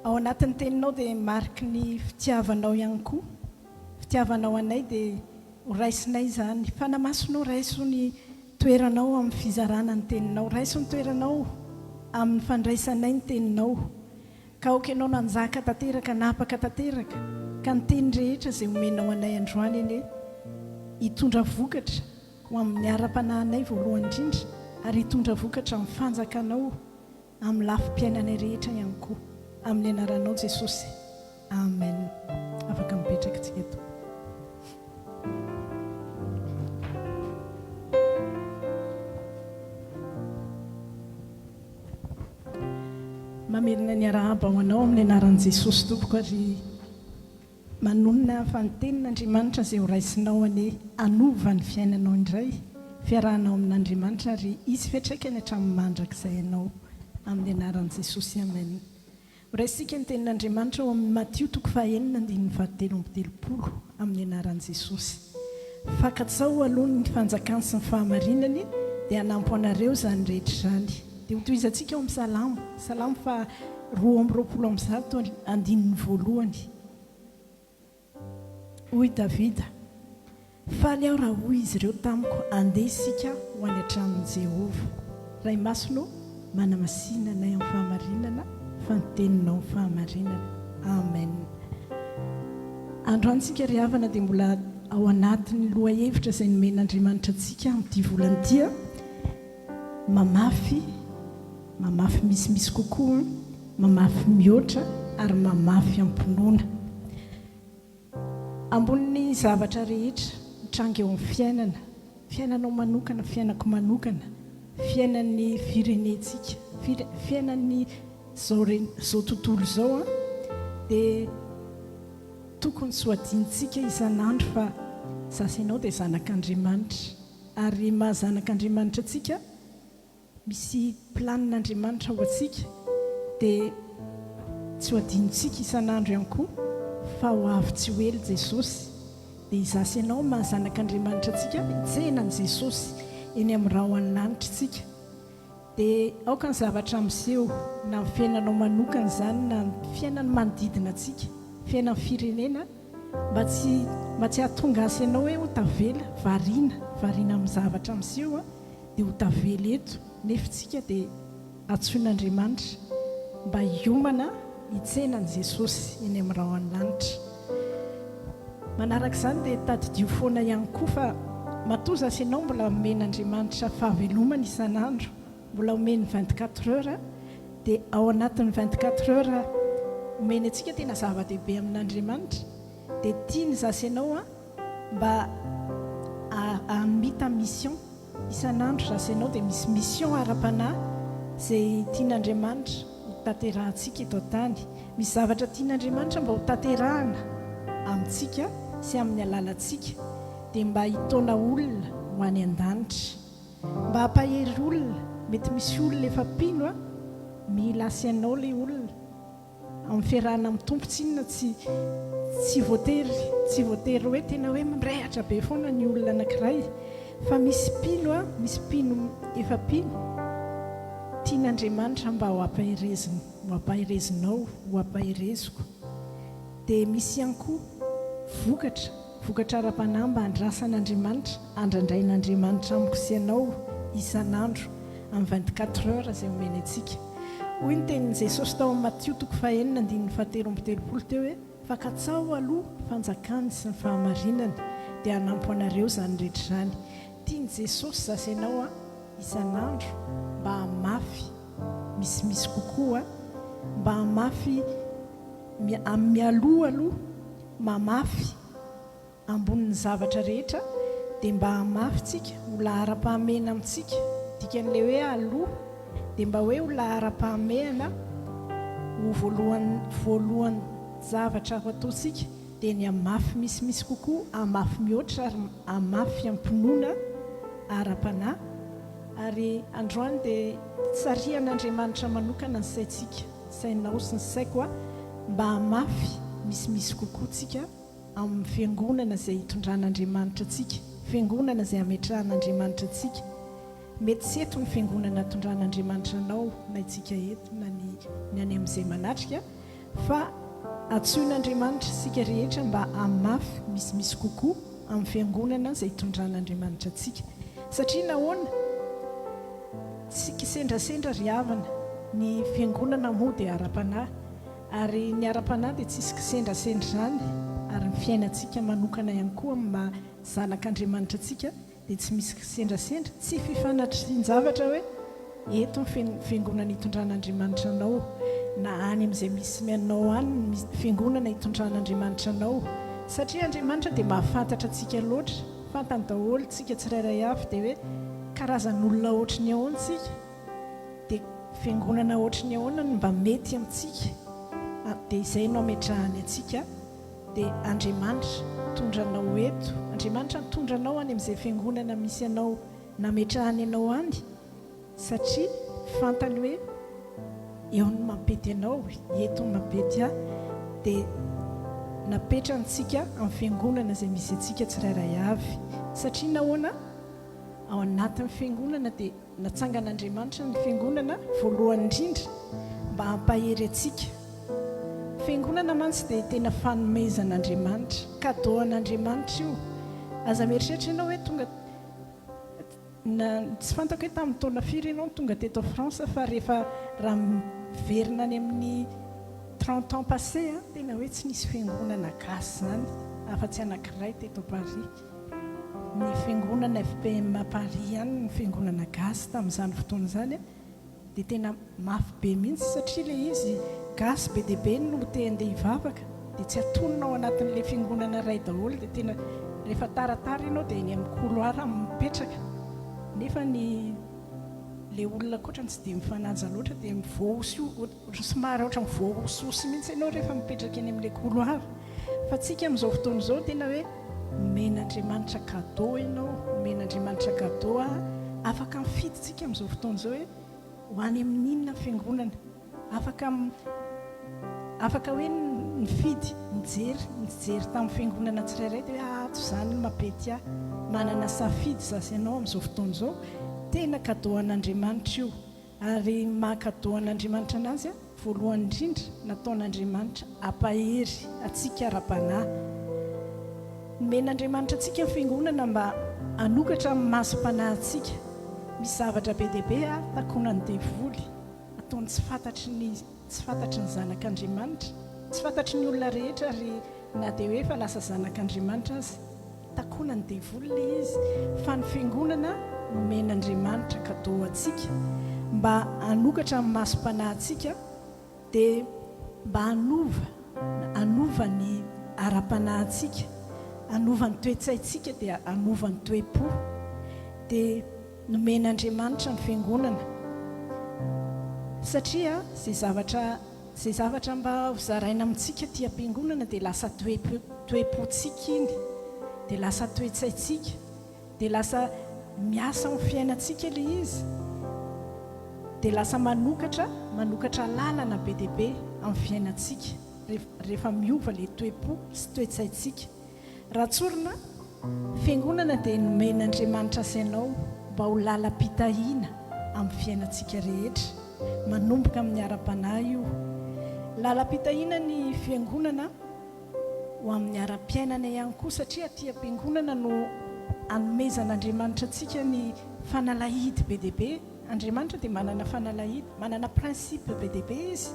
ao anatin'ny teninao dia mariky ny fitiavanao ihany koa fitiavanao anay dia ho raisinay zany fanamasinao raiso ny toeranao amin'ny fizarana ny teninao raiso ny toeranao amin'ny fandraisanay ny teninao ka oka ianao nanjaka tanteraka napaka tanteraka ka ny teny rehetra izay homenao anay androany eny hitondra vokatra ho amin'ny ara-panahinay voalohany indrindra ary hitondra vokatra amin'ny fanjakanao amin'ny lafim-piainanay rehetra ihany koa amin'ny anaranao Jesosy amen. Afaka mipetraka tsika eto. mamerina ny arahaba ho anao amin'ny anaran'i Jesosy tompoko ary manonona fanotenin'Andriamanitra izay ho raisinao any anova ny fiainanao indray fiarahanao amin'Andriamanitra ary izy fiatraikany hatramin'ny mandrakizay ianao amin'ny anaran'i Jesosy amen. Ho raisika ny tenin'Andriamanitra ao amin'ny Matio 9:7-8 amin'ny anaran'i Jesosy. Fakatsao aloha ny fanjakany sy ny fahamarinany dia hanampy anareo izany rehetra izany. Dia hotohizantsika ao amin'ny Salamo 2:20-1. Hoy Davida, faly aho raha hoy izy ireo tamiko, andeha isika ho any hatramin'i Jehova. Ray masonao manamasina nay amin'ny fahamarinana, fanoteninao amin'ny fahamarinana. Amen. Androany tsika ry havana dia mbola ao anatin'ny loha hevitra izay nomen'Andriamanitra antsika amin'ity volana ity, mamafy misimisy kokoa, mamafy mihoatra ary mamafy ampinoana. Amboniny zavatra rehetra mitranga eo amin'ny fiainanao manokana, fiainako manokana, fiainan'ny firenentsika, fiainan'ny zao tontolo izao dia tokony tsy hoadinitsika isan'andro fa zasy ianao dia zanak'Andriamanitra ary mahazanak'Andriamanitra atsika, misy planin'Andriamanitra ho antsika dia tsy hoadinitsika isan'andro ihany koa fa ho avy tsy ho ela Jesosy. Dia izasy ianao mahazanak'Andriamanitra atsika hitsenan'i Jesosy eny amin'ny rahoan'ny lanitra tsika. Dia aoka ny zavatra miseho na ny fiainanao manokana izany na ny fiainany manodidina atsika, fiainan'ny firenena, mba tsy hahatonga asy ianao hoe ho tavela variana amin'ny zavatra miseho dia ho tavela eto, nefa tsika dia antsoin'Andriamanitra mba hiomana hitsenan'i Jesosy eny amin'ny rahoan'ny lanitra. Manaraka izany dia tadidio foana ihany koa fa matoa zasy ianao mbola omen'Andriamanitra fahavelomana isan'andro, mbola omeny 24 heures dia ao anatin'ny 24 heures omeny antsika tena zava-dehibe amin'Andriamanitra dia tiany zasy ianao mba hamita mission isan'andro. Zasy ianao dia misy mission ara-panahy izay tian'Andriamanitra ho tanterahantsika eto an-tany. Misy zavatra tian'Andriamanitra mba ho tanterahana amintsika sy amin'ny alalantsika dia mba hitona olona ho any an-danitra, mba hampahery olona. Mety misy olona efa pino mila asy ianao ilay olona amin'ny fiarahana amin'ny tompo. Tsinona tsy voatery hoe tena hoe mirehatra be foana ny olona anankiray, fa misy pino efa pino tian'Andriamanitra mba ho ampaherezinao, ho ampahereziko. Dia misy ihany koa vokatra ara-panahy mba handrasan'Andriamanitra, handrandrain'Andriamanitra amiko sy ianao isan'andro amin'ny 24 heures izay omeny antsika. Hoy ny tenin'i Jesosy tao amin'ny Matio 5:7-8 teo hoe, fakatsao aloha fanjakany sy ny fahamarinana dia hanampy anareo izany rehetra izany. Tiany Jesosy zasy ianao isan'andro mba hamafy misimisy kokoa, mba hamafy mialoha mamafy ambonin'ny zavatra rehetra, dia mba hamafy tsika ho lahara-pahamehana amintsika. Dikan'ilay hoe aloha dia mba hoe ho lahara-pahamehana ho voalohany zavatra ho ataontsika dia ny hamafy misimisy kokoa, hamafy mihoatra ary hamafy ampinoana ara-panahy. Ary androany dia tsarian'Andriamanitra manokana ny saintsika, sainao sy ny saiko mba hamafy misimisy kokoa tsika amin'ny fiangonana izay hitondran'Andriamanitra atsika, fiangonana izay hametrahan'Andriamanitra atsika. Mety tsy eto ny fiangonana tondran'Andriamanitra anao na itsika eto na ny any amin'izay manatrika, fa antsoin'Andriamanitra isika rehetra mba hamafy misimisy kokoa amin'ny fiangonana izay hitondran'Andriamanitra atsika. Satria nahoana tsy kisendrasendra ry havana, ny fiangonana moa dia ara-panahy, ary ny ara-panahy dia tsisy kisendrasendra izany, ary ny fiainantsika manokana ihany koa amin'ny zanak'Andriamanitra atsika dia tsy misy kisendrasendra, tsy fifanatrin-javatra hoe eto ny fiangonana hitondran'Andriamanitra anao na any amin'izay misy mianao any fiangonana hitondran'Andriamanitra anao. Satria Andriamanitra dia mahafantatra antsika loatra, fantany daholo tsika tsirairay avy dia hoe karazan'olona ohatrany ahoana tsika, dia fiangonana ohatry ny ahoana ny mba mety amintsika dia izay no ametrahany atsika dia Andriamanitra tondranao eto, Andriamanitra tondranao any amin'izay fiangonana misy anao nametrahany anao any, satria fantany hoe eo no mampety anao, eto no mampety aho, dia napetrahantsika amin'ny fiangonana izay misy antsika tsirairay avy. Satria nahoana ao anatin'ny fiangonana dia natsangan'Andriamanitra ny fiangonana voalohany indrindra mba hampahery atsika. Fiangonana mantsy dia tena fanomezan'Andriamanitra, cadeau an'Andriamanitra io. Aza mieritreritra ianao hoe tonga tsy fantako hoe tamin'ny taona firy ianao tonga teto France, fa rehefa raha miverina any amin'ny 30 ans passé tena hoe tsy nisy fiangonana gasy zany afa-tsy anankiray teto Paris. Ny fiangonana FPM Paris ihany ny fiangonana gasy tamin'izany fotoana izany dia tena mafy be mihitsy, satria ilay izy gasy be dia be no te handeha hivavaka dia tsy atononao anatin'ilay fiangonana iray daholo, dia tena rehefa taratara ianao dia eny amin'ny couloir mipetraka. Nefa le olona kotrany tsy dia mifanaja loatra dia somary ohatra mivoaososy mihitsy ianao rehefa mipetraka eny amin'ilay couloir. Fa tsika amin'izao fotoana izao tena hoe men'Andriamanitra cadeau ianao, men'Andriamanitra cadeau afaka mifidy tsika amin'izao fotoana izao hoe ho any amin'inona fiangonana, afaka hoe mifidy mijery tamin'ny fiangonana tsirairay dia hoe ato izany no mampety ahy, manana safidy zasy ianao amin'izao fotoana izao. Tena cadeau an'Andriamanitra io, ary maha-cadeau an'Andriamanitra anazy voalohany indrindra nataon'Andriamanitra ampahery atsika ara-panahy. Men'Andriamanitra atsika ny fiangonana mba hanokatra amin'ny masom-panahy atsika. Misy zavatra be dia be takonany devoly ataony tsy fantatry ny zanak'Andriamanitra, tsy fantatry ny olona rehetra, ary na dia hoe fa lasa zanak'Andriamanitra azy takonany devoly ilay izy. Fa ny fiangonana men'Andriamanitra cadeau atsika mba hanokatra amin'ny masom-panahy atsika, dia mba hanova ny ara-panahy atsika, hanova ny toe-tsaintsika dia hanova ny toe-po. Dia nomen'Andriamanitra ny fiangonana satria zay zavatra mba hozaraina amintsika tia am-piangonana dia lasa toe-pontsika iny, dia lasa toe-tsaintsika, dia lasa miasa amin'ny fiainantsika ilay izy, dia lasa manokatra lalana be dia be amin'ny fiainantsika rehefa miova ilay toe-po sy toe-tsaintsika. Raha tsorina fiangonana dia nomen'Andriamanitra sainao mba ho lalam-pitahiana amin'ny fiainantsika rehetra, manomboka amin'ny ara-panahy io. Lalam-pitahiana ny fiangonana ho amin'ny ara-piainana ihany koa, satria aty am-piangonana no hanomezan'Andriamanitra atsika ny fanalahidy be dia be. Andriamanitra dia manana fanalahidy, manana prinsipe be dia be izy,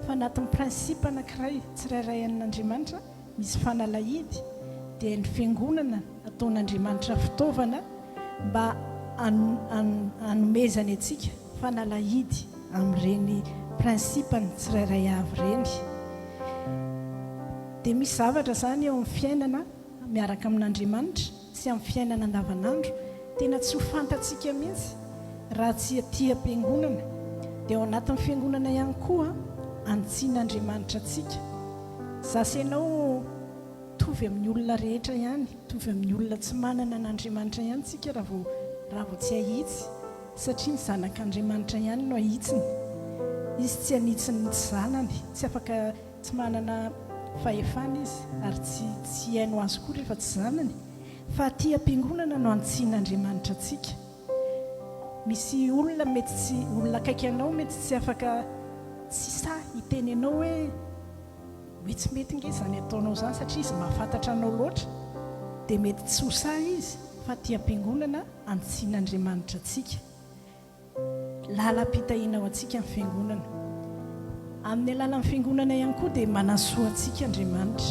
fa anatin'ny prinsipe anankiray tsirairay an'Andriamanitra misy fanalahidy. Dia ny fiangonana ataon'Andriamanitra fitaovana mba hanomezany atsika fanalahidy amin'ireny prinsipany tsirairay avy ireny. Dia misy zavatra izany eo amin'ny fiainana miaraka amin'Andriamanitra sy amin'ny fiainana andavanandro tena tsy ho fantatsika mihitsy raha tsy aty am-piangonana. Dia ao anatin'ny fiangonana ihany koa antsian'Andriamanitra atsika. Zasy ianao tovy amin'ny olona rehetra ihany, tovy amin'ny olona tsy manana n'Andriamanitra ihany tsika raha vao tsy ahitsy, satria ny zanak'Andriamanitra ihany no ahitsiny. Izy tsy anitsiny tsy zanany, tsy afaka, tsy manana fahefana izy, ary tsy haino azy koa rehefa tsy zanany, fa aty am-piangonana no antsian'Andriamanitra atsika. Misy olona mety tsy, olona akaiky anao mety tsy afaka, tsy sa hiteny anao hoe tsy mety nge zany ataonao zany satria izy mahafantatra anao loatra, dia mety tsy ho sa izy, fa aty am-piangonana antsian'Andriamanitra atsika. Lalam-pitahiana ao atsika amin'ny fiangonana. Amin'ny alalan'ny fiangonana ihany koa dia manasoa atsika Andriamanitra.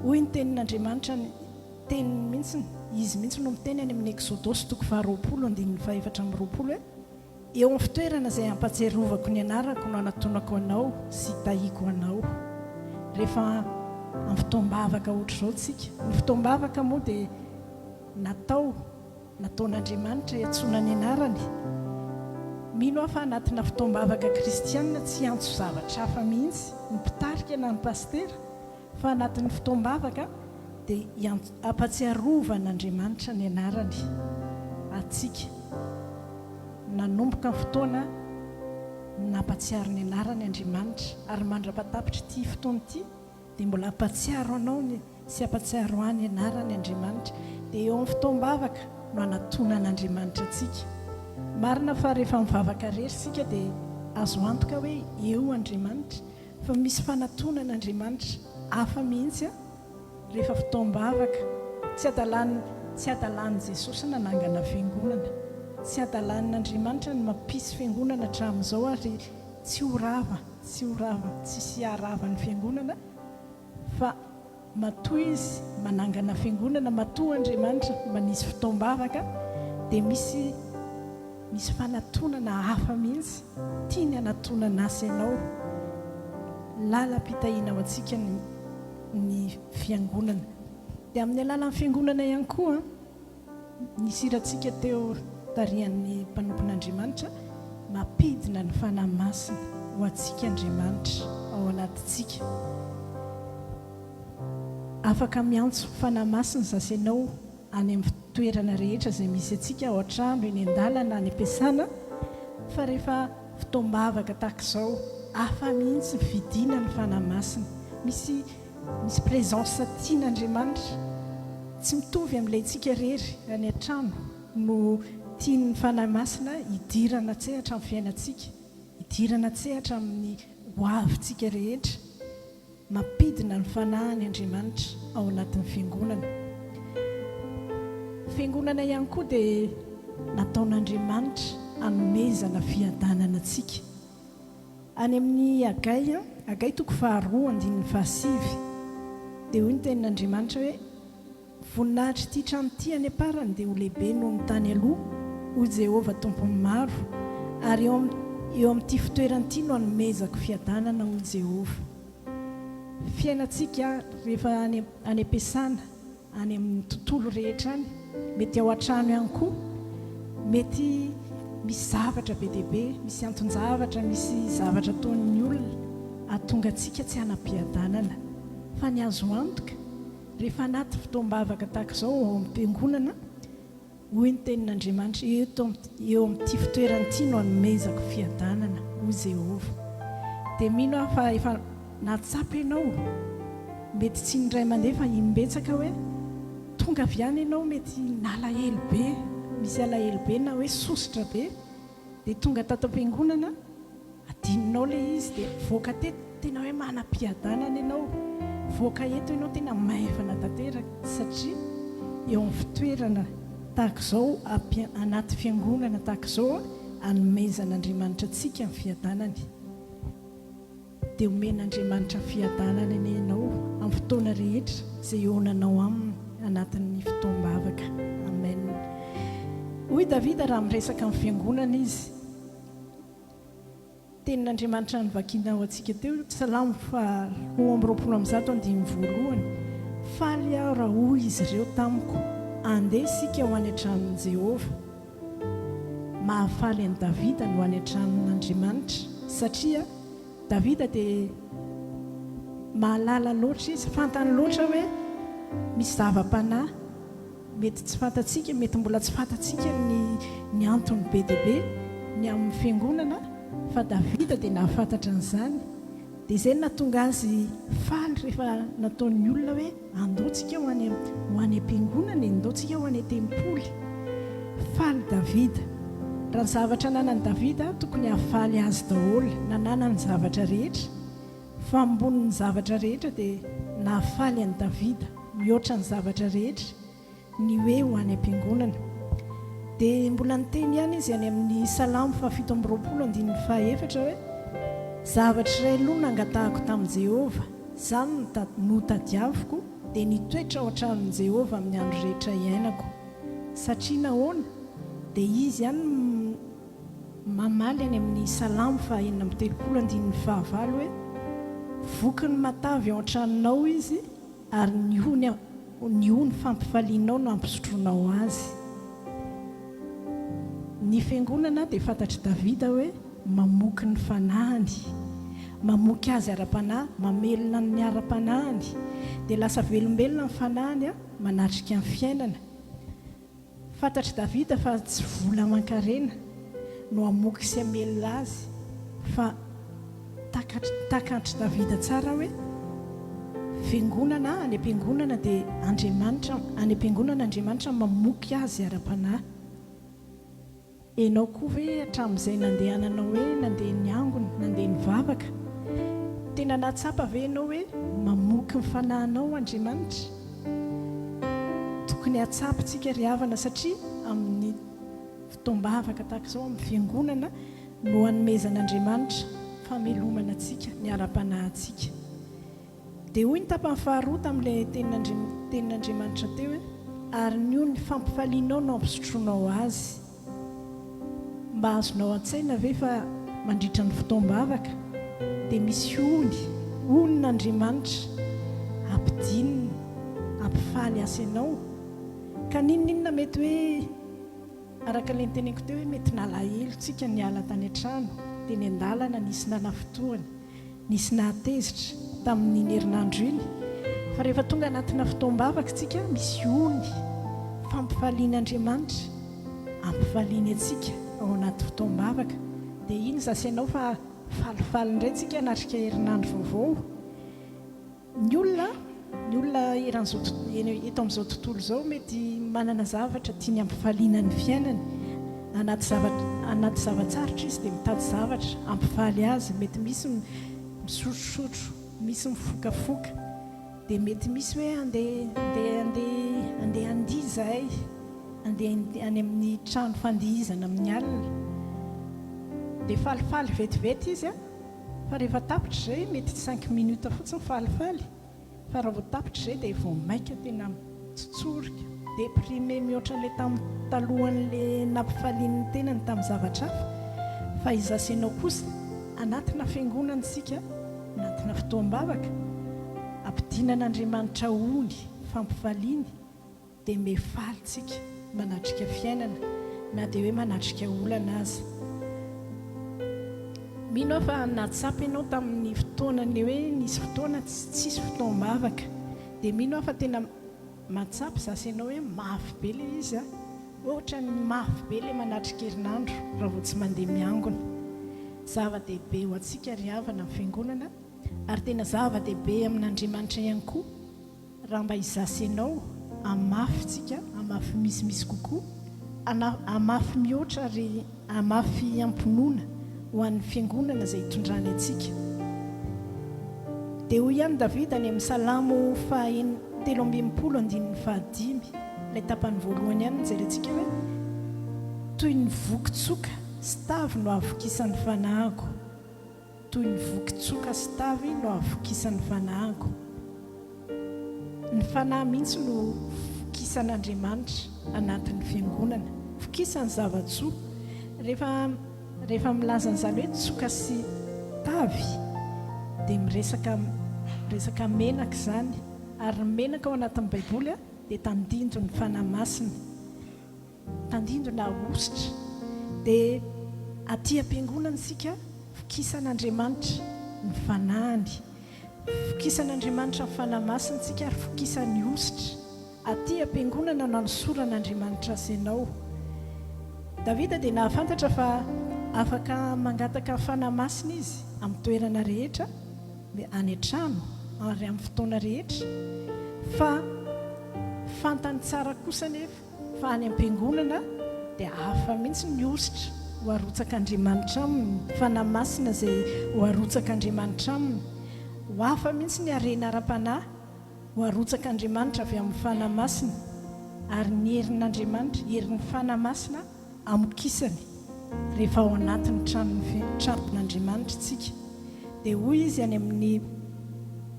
Hoy ny tenin'Andriamanitra, teniny mihitsy, izy mihitsy no miteny any amin'ny Exodosy 20:24-20 hoe eo amin'ny fitoerana izay hampatsiarovako ny anarako no anatonako anao sy hitahiako anao. Rehefa amin'ny fotoam-bavaka ohatra izao tsika, ny fotoam-bavaka moa dia nataon'Andriamanitra hiantsoana ny anarany. mino afa anatina fitoam-bavaka kristianina tsy antso zavatra hafa mihitsy ny mpitarika na ny pastera fa anatin'ny fitoam-bavaka dia ampatsiarovan'Andriamanitra ny anarany atsika nanomboka ny fotoana nampatsiaro ny anarany Andriamanitra ary mandra-patapitra ity fotoana ity dia mbola ampatsiaro anao sy ampatsiaro any anarany Andriamanitra dia eo amin'ny fitoam-bavaka no anatonan'Andriamanitra atsika. Marina fa rehefa mivavaka rery sika dia azo antoka hoe eo Andriamanitra fa misy fanatonan'Andriamanitra hafa mihitsy rehefa fitoam-bavaka tsy adalan'i Jesosy nanangana fiangonana, tsy adalan'Andriamanitra ny mampisy fiangonana hatramin'izao ary tsy hiarava ny fiangonana fa matoa izy manangana fiangonana, matoa Andriamanitra manisy fitoam-bavaka dia misy fanatonana hafa mihitsy tiany anatonana asy ianao lalam-pitahiana ho antsika ny fiangonana. Dia amin'ny alalan'ny fiangonana ihany koa nisy irantsika teo tarihan'ny mpanompon'Andriamanitra mampidina ny fanahy masina ho antsika Andriamanitra ao anatintsika. Afaka miantso fanahy masina sasy ianao any amin'ny toerana rehetra izay misy antsika ao an-trano, eny an-dalana, any am-piasana, fa rehefa fitoam-bavaka tahaka izao hafa mihitsy vidina ny fanahy masina. Misy présence tian'Andriamanitra tsy mitovy amin'ilay tsika rery any an-trano no tian'ny fanahy masina hidirana tsehatra amin'ny fiainantsika, hidirana tsehatra amin'ny hoavintsika rehetra, mampidina ny fanahiny Andriamanitra ao anatin'ny fiangonana. Fiangonana ihany koa dia nataon'Andriamanitra hanomezana fiadanana antsika. Any amin'ny Agai 2:2-5 dia hoy ny tenin'Andriamanitra hoe voninahitra ity trano ity any aparany dia ho lehibe noho ny tany aloha ho Jehovah tompony maro, ary eo amin'ity fitoerany ity no hanomezako fiadanana ho Jehovah. Fiainantsika rehefa any am-piasana, any amin'ny tontolo rehetra any, mety ao an-trano ihany koa, mety misy zavatra be dia be, misy anton-javatra, misy zavatra ataon'ny olona ahatonga antsika tsy hanam-piadanana, fa ny azo antoka rehefa anaty fitoam-bavaka tahaka izao ao amin'ny fiangonana, hoy ny tenin'Andriamanitra eo amin'ity fitoerany ity no hanomezako fiadanana ho Jehovah. Dia mino aho fa efa natsapa ianao, mety tsy indray mandeha fa imbetsaka hoe tonga avy any ianao, mety nalahelo be, misy alahelo be na hoe sositra be, dia tonga tato am-piangonana adininao ilay izy dia voaka teto tena hoe manam-piadanana ianao, voaka eto ianao tena maivana tanteraka, satria eo amin'ny fitoerana tahaka izao anaty fiangonana tahaka izao hanomezan'Andriamanitra antsika ny fiadanany. Dia omen'Andriamanitra fiadanana ianao amin'ny fotoana rehetra izay eonanao aminy anatin'ny fitoam-bavaka. Amen. Hoy Davida raha miresaka amin'ny fiangonana izy, tenin'Andriamanitra nyvakiana ho antsika teo, Salamo 120:2, faly aho raha hoy izy ireo tamiko, andeha isika ho any an-tranon'i Jehovah. Mahafaly an'i Davida no any an-tranon'Andriamanitra, satria Davida dia mahalala loatra izy, fantany loatra hoe misy zava-panahy, mety tsy fantatsika, mety mbola tsy fantatsika ny antony be dia be ny amin'ny fiangonana, fa Davida dia nahafantatra an'izany. Dia izay nahatonga azy faly rehefa nataon'ny olona hoe andaontsika ho any am-piangonana, andaontsika ho any an-tempoly. Faly Davida. Raha ny zavatra nanan'i Davida tokony hahafaly azy daholo, nananany zavatra rehetra, fa ambonin'ny zavatra rehetra dia nahafaly an'i Davida mihoatra ny zavatra rehetra ny hoe ho any am-piangonana. Dia mbola niteny ihany izy any amin'ny Salamo 120:4 hoe zavatra iray aloha nangatahako tamin'i Jehovah, izany no tadiaviko dia nitoetra ao an-tranon'i Jehovah amin'ny andro rehetra iainako. Satria nahoana dia izy ihany mamaly any amin'ny Salamo 139:5 hoe voky ny matavy ao an-tranonao izy ary ny hono fampifalianao no ampisotronao azy. ny fiangonana dia fantatry davida hoe mamoky ny fanahiny, mamoky azy ara-panahy, mamelona ny ara-panahiny, dia lasa velombelona ny fanahiny a manatrika ny fiainana. Fantatry davida fa tsy vola aman-karena no amoky sy amelona azy, fa takatry davida tsara hoe fiangonana any am-piangonana dia Andriamanitra, any am-piangonana Andriamanitra mamoky azy ara-panahy. Enao koa hoe hatramin'izay nandehananao hoe nandeha ny angony, nandeha ny vavaka, tena natsapa ve enao hoe mamoky ny fanahinao Andriamanitra? Tokony hatsapitsika ry havana, satria amin'ny fotoam-bavaka tahaka izao amin'ny fiangonana no hanomezan'Andriamanitra famelomana antsika, ny ara-panahy antsika. Dia hoy ny tapany faharoa tamin'ilay tenin'Andriamanitra teo hoe ary nio ny fampifalianao no ampisotroanao azy. Mba azonao an-tsaina ve fa mandritra ny fotoam-bavaka dia misy onon'Andriamanitra ampidinina, ampifaly asa ianao, ka ninona mety hoe araka ilay nyteneniko teo hoe mety nalahelo tsika niala tany an-trano, dia ny an-dalana nisy nanafotoany, nisy nahatezitra tamin'iny herinandro iny, fa rehefa tonga anatina fotoam-bavaka tsika misy ony fampifalian'Andriamanitra ampifaliany antsika ao anaty fotoam-bavaka. Dia iny zasainao fa falifaly indray tsika anatrika herinandro vaovao. Ny olona eto amin'izao tontolo izao mety manana zavatra tiany ampifaliana ny fiainany, anaty zavatsarotra izy dia mitady zavatra ampifaly azy. Mety misy misotrosotro, misy mifokafoka, dia mety misy hoe andeha handihy zahay, andeha any amin'ny trano fandihizana amin'ny alina, dia falifaly vetivety izy a, fa rehefa tapitra izay mety 5 minutes fotsiny falifaly, fa raha vao tapitra izay dia vao maika tena tsotsorika, déprimé mihoatra ilay tamin'ny talohan'ilay nampifaliany tenany tamin'ny zavatra hafa. Fa izasenao kosa anatina fiangonana isika, anatina fotoam-bavaka, ampidinan'Andriamanitra ony fampifaliany, dia mefaly tsika manatrika fiainana, na dia hoe manatrika olana azy. Mino aho fa natsapa ianao tamin'ny fotoanan'ilay hoe nisy fotoana tsisy fotoam-bavaka, dia mino aho fa tena matsapa zasainao hoe mafy be ilay izy a, ohatra ny mafy be ilay manatrika herinandro raha vao tsy mandeha miangona. Zava-dehibe ho antsika ry havana amin'ny fiangonana, ary tena zava-dehibe amin'Andriamanitra ihany koa raha mba izasainao amafy tsika, amafy misimisy kokoa, amafy mihoatra ary amafy ampinoana ho an'ny fiangonana izay hitondrany antsika. Dia hoy ihany Davida any amin'ny Salamo 3:25, ilay tapany voalohany ihany nijerentsika hoe toy ny vokitsoka sy tavy no avokisan'ny fanahiko, toy ny vokitsoka sy tavy no avokisan'ny fanahiko. Ny fanahy mihitsy no fokisan'Andriamanitra anatin'ny fiangonana, fokisany zavatsoa. Rehefa milaza an'izany hoe tsoka sy tavy dia miresaka menaka izany, ary ny menaka ao anatin'ny baiboly dia tandindo ny fanahy masina, tandindo na ositra. Dia aty am-piangonana isika fokisan'Andriamanitra ny fanahiny, fokisan'Andriamanitra ny fanahy masina tsika, ary fokisan'ny ositra. Aty am-piangonana no anosoran'Andriamanitra asainao. Davida dia nahafantatra fa afaka mangataka fanahy masina izy amin'ny toerana rehetra, any an-trano ary amin'ny fotoana rehetra, fa fantany tsara kosa nefa fa any am-piangonana dia hafa mihitsy ny ositra ho arotsak'Andriamanitra aminy, fanahy masina izay ho arotsak'Andriamanitra aminy, ho hafa mihitsy ny harena ara-panahy ho arotsak'Andriamanitra avy amin'ny fanahy masina, ary ny herin'Andriamanitra, herin'ny fanahy masina amokisany rehefa ao anatin'ny tranon'Andriamanitra tsika. Dia hoy izy any amin'ny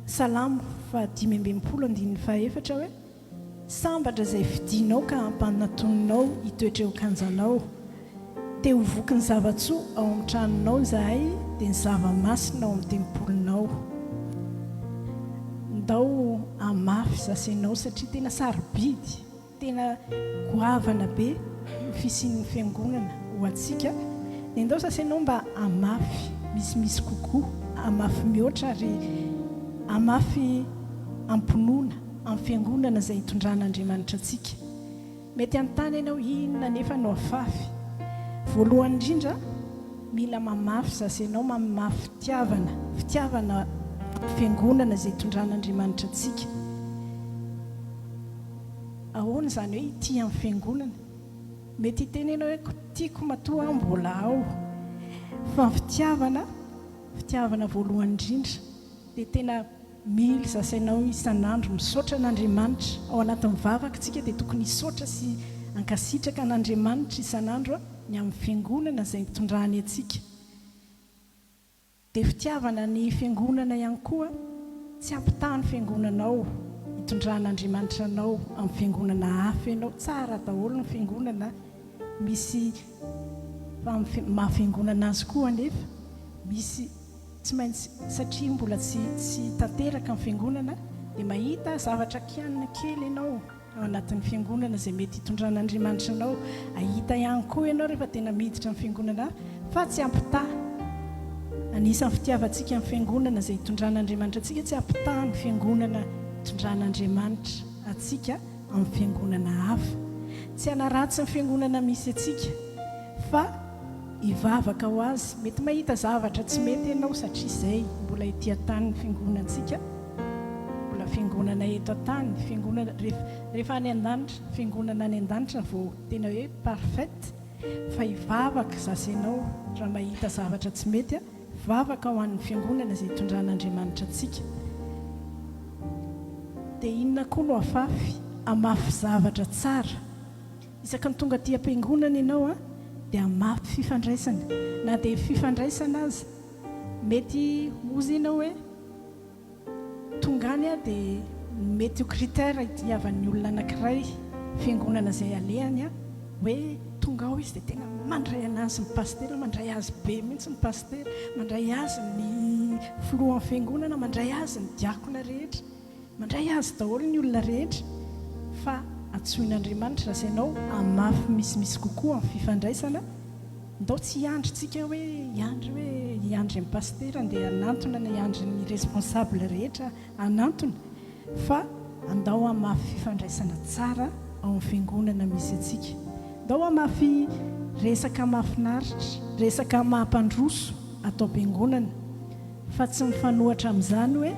Salamo 5:24 hoe sambatra izay fidinao ka ampanatoninao hitoetra eo kanjanao, teo voky ny zavatsoa ao amin'ny tranonao zahay, dia ny zava-masina ao amin'ny tempolinao. Ndao amafy zasainao satria tena sarobidy, tena goavana be ny fisian'ny fiangonana ho ho atsika dia ndao sasa ianao mba amafy misimisy kokoa, amafy mihoatra ary amafy ampinoana amin'ny fiangonana izay hitondran'Andriamanitra atsika. Mety an-tany ianao inona nefa no afafy. Voalohany indrindra mila mamafy sasa ianao mamafy fitiavana fiangonana izay hitondran'Andriamanitra atsika. Ahoana izany hoe ity amin'ny fiangonana? Mety hitenenao hoe tiako matoa aho mbola ao, fa fitiavana voalohany indrindra dia tena mila sasainao isan'andro misaotra an'Andriamanitra. Ao anatin'ny vavaka tsika dia tokony hisaotra sy ankasitraka an'Andriamanitra isan'andro ny amin'ny fiangonana izay hitondrany atsika. Dia fitiavana ny fiangonana ihany koa, tsy ampitahany fiangonanao hitondran'Andriamanitra anao amin'ny fiangonana hafa ianao. Tsara daholo ny fiangonana, misy mahafiangonana azy koa anefa misy tsy maintsy, satria mbola tsy tanteraka amin'ny fiangonana dia mahita zavatra kianina kely ianao ao anatin'ny fiangonana izay mety hitondran'Andriamanitra anao. Ahita ihany koa ianao rehefa tena miditra amin'ny fiangonana fa tsy ampitaha. Anisan'ny fitiavantsika amin'ny fiangonana izay hitondran'Andriamanitra atsika, tsy ampitaha ny fiangonana hitondran'Andriamanitra atsika amin'ny fiangonana hafa. Tsy hanaratsy ny fiangonana misy atsika fa hivavaka ho azy. Mety mahita zavatra tsy mety ianao satria izay mbola ety an-tany ny fiangonantsika, mbola fiangonana eto an-tany, fiangonana rehefa any an-danitra, fiangonana any an-danitra vao tena hoe parfaite. Fa hivavaka sasa ianao raha mahita zavatra tsy mety, vavaka ho an'ny fiangonana izay hitondran'Andriamanitra atsika. Dia inona koa no afafy? Amafy zavatra tsara. Isaka ny tonga aty am-piangonana ianao dia amafy fifandraisana. Na dia fifandraisana aza, mety ozy ianao hoe tongany dia mety ho critère hitiavan'ny olona anankiray fiangonana izay alehany hoe tonga ao izy dia tena mandray anazy ny paster, mandray azy be mihitsy ny paster, mandray azy ny filohan'ny fiangonana, mandray azy ny diakona rehetra, mandray azy daholo ny olona rehetra. Fa antsoin'Andriamanitra raha ianao amafy misimisy kokoa amin'ny fifandraisana. Ndao tsy hiandrintsika hoe hiandry amin'ny paster andeha hanantona na hiandry ny responsable rehetra hanantona, fa andao amafy fifandraisana tsara ao amin'ny fiangonana misy atsika. Ndao amafy resaka mahafinaritra, resaka mahampandroso atao am-piangonana, fa tsy mifanohatra amin'izany hoe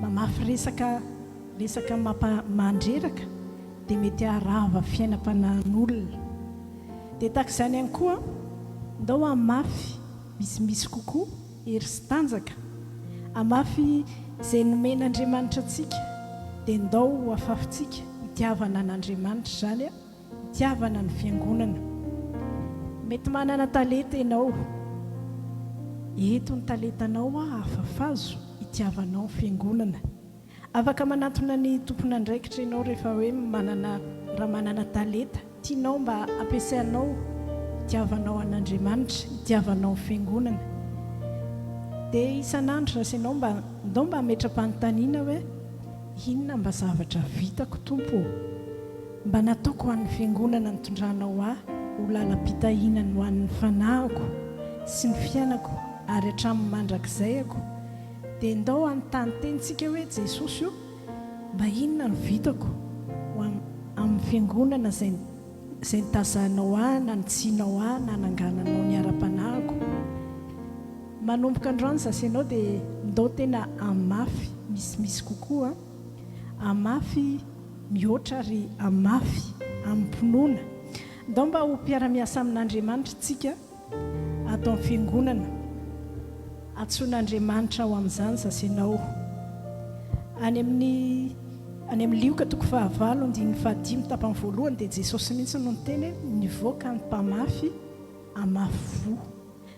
mamafy resaka mandreraka dia mety harava fiainam-panahin'olona. Dia tahaka izany ihany koa, ndao amafy misimisy kokoa hery sy tanjaka, amafy izay nomen'Andriamanitra atsika. Dia ndao afafitsika hitiavana an'Andriamanitra izany, hitiavana ny fiangonana. Mety manana talenta ianao, eto ny talentanao afafazo hitiavanao ny fiangonana. Afaka manatona ny tompona andraikitra ianao rehefa hoe raha manana talenta tianao mba ampiasainao hitiavanao an'Andriamanitra, hitiavanao ny fiangonana. Dia isan'andro raha ianao ndao mba hametra-panontaniana hoe inona mba zavatra vitako Tompo, mba nataoko ho an'ny fiangonana nitondranao ho lalam-pitahinany ho an'ny fanahiko sy ny fiainako ary hatramin'ny mandrakizayako. Dia ndao anontany tentsika hoe Jesosy io, mba inona no vitako amin'ny fiangonana izay nitazahanao na nitsianao na nangananao ny ara-panahiko. Manomboka androany sasa ianao dia ndao tena amafy misimisy kokoa, amafy mihoatra ary amafy ampinoana. Ndao mba ho mpiara-miasa amin'Andriamanitra tsika atao amin'ny fiangonana, antsoin'Andriamanitra ao amin'izany sasa ianao. Any amin'ny Lioka 9:15 tapany voalohany dia Jesosy mihitsy no niteny nivoaka ny mpamafy amafy vo.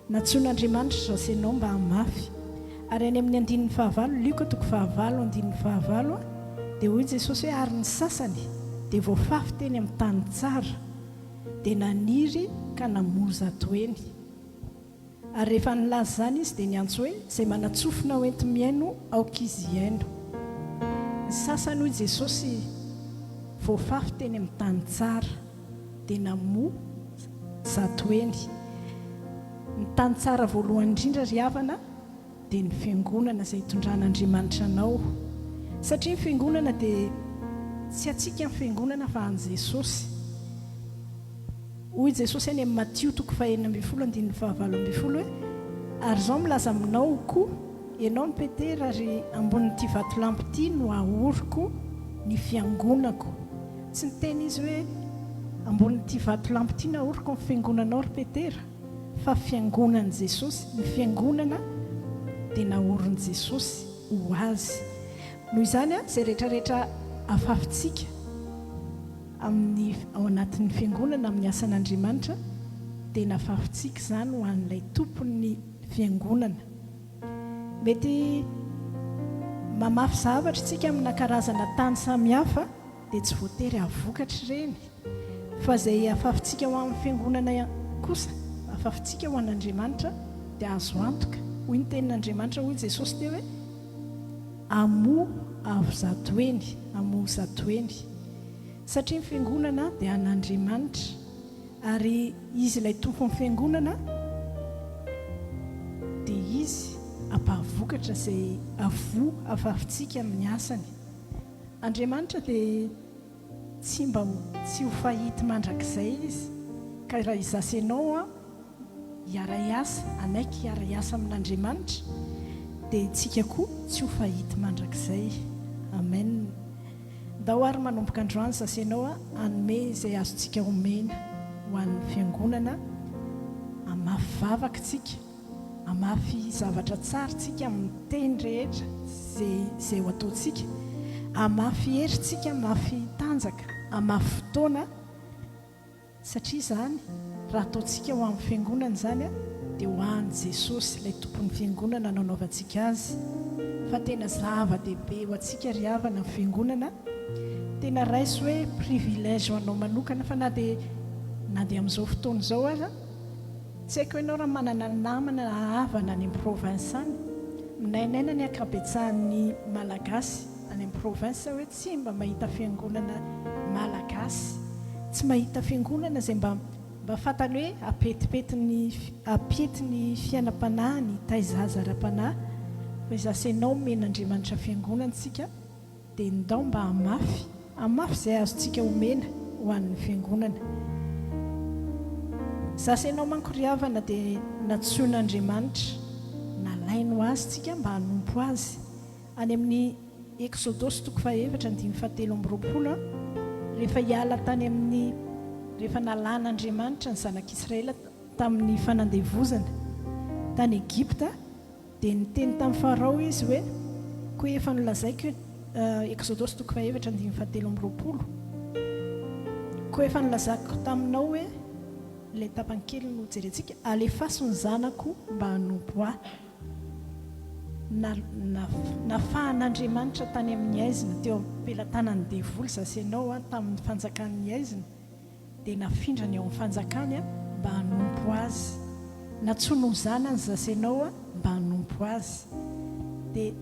Natsoin'Andriamanitra sasa ianao mba amafy. Ary any amin'ny 5:15 Lioka 9:15 dia hoy Jesosy hoe ary ny sasany dia voafafy teny amin'ny tany tsara dia naniry ka namoza atoeny. Ary rehefa nilaza izany izy dia niantso hoe izay manatsofina ho enti-miaino aoka izy hiaino. Ny sasany hoy Jesosy voafafy teny amin'ny tany tsara dia zato eny. Ny tany tsara voalohany indrindra ry havana dia ny fiangonana izay hitondran'Andriamanitra anao, satria ny fiangonana dia tsy atsika ny fiangonana fa an' Jesosy. Hoy Jesosy any amin'ny Matio 5:19-20 hoe ary izao milaza aminao koa ianao ny Petera ary ambonin'ity vatolampy ity no ahoriko ny fiangonako. Tsy niteny izy hoe ambonin'ity vatolampy ity no ahoriko ny fiangonanao ry Petera, fa fiangonan'i Jesosy. Ny fiangonana dia nahoron'i Jesosy ho azy. Noho izany izay rehetrarehetra afafitsika ao anatin'ny fiangonana amin'ny asan'Andriamanitra dia nafafitsika izany ho an'ilay tompon'ny fiangonana. Mety mamafy zavatra tsika amina karazana tany samihafa dia tsy voatery avokatra ireny, fa izay afafitsika ho amin'ny fiangonana kosa, afafitsika ho an'Andriamanitra dia azo antoka. Hoy ny tenin'Andriamanitra, hoy Jesosy teo hoe amo avo zato eny, amo zato eny. Satria ny fiangonana dia an'Andriamanitra ary izy ilay tompon'ny fiangonana dia izy ampavokatra izay avo afafitsika amin'ny asany. Andriamanitra dia tsy ho fahity mandrakizay izy, ka raha izasy ianao hiara-iasa, anaiky hiara-iasa amin'Andriamanitra dia tsika koa tsy ho fahity mandrakizay. Amen. Ndao ary manomboka androany zasenao anome izay azontsika omena ho an'ny fiangonana, amafy vavaka tsika, amafy zavatra tsara tsika amin'ny teny rehetra izay ho ataontsika, amafy herintsika, amafy tanjaka, amafy fotoana, satria izany raha ataontsika ho amin'ny fiangonana izany dia ho an'i Jesosy ilay tompon'ny fiangonana nanaovantsika azy. Fa tena zava-dehibe ho antsika ry havana ny fiangonana, tena raisy hoe privilège ho anao manokana, fa na dia amin'izao fotoana izao aza tsy haiko ianao raha manana namana havana any amin'ny province any. Minainaina ny ankabetsahan'ny malagasy any amin'ny province hoe tsy mba mahita fiangonana malagasy, tsy mahita fiangonana izay mba fantany hoe apiety ny fiainam-panahy, ny taizaza ra-panahy. Fa izasenao men'Andriamanitra fiangonantsika dia ndao mba amafy izay azontsika omena ho an'ny fiangonana. Zasenao manko ry havana dia natsoin'Andriamanitra, nalainy ho azy tsika mba hanompo azy. Any amin'ny Exodosy 4:17-20 rehefa hiala tany amin'ny, rehefa nalan'Andriamanitra ny zanak'Israela tamin'ny fanandevozana tany Egypta, dia niteny tamin'ny Farao izy hoe koa efa nolazaiko Exodosy 4:17-20 koa efa nolazako taminao hoe ilay tapankely no jerentsika, alefaso ny zanako mba hanompo ahy. Nafahan'Andriamanitra tany amin'ny aizina teo ampelantanan'ny devoly zasenao tamin'ny fanjakan'ny aizina, dia nafindrany ao amin'ny fanjakany mba hanompo azy. Natsono ny zanany zasenao mba hanompo azy. Dia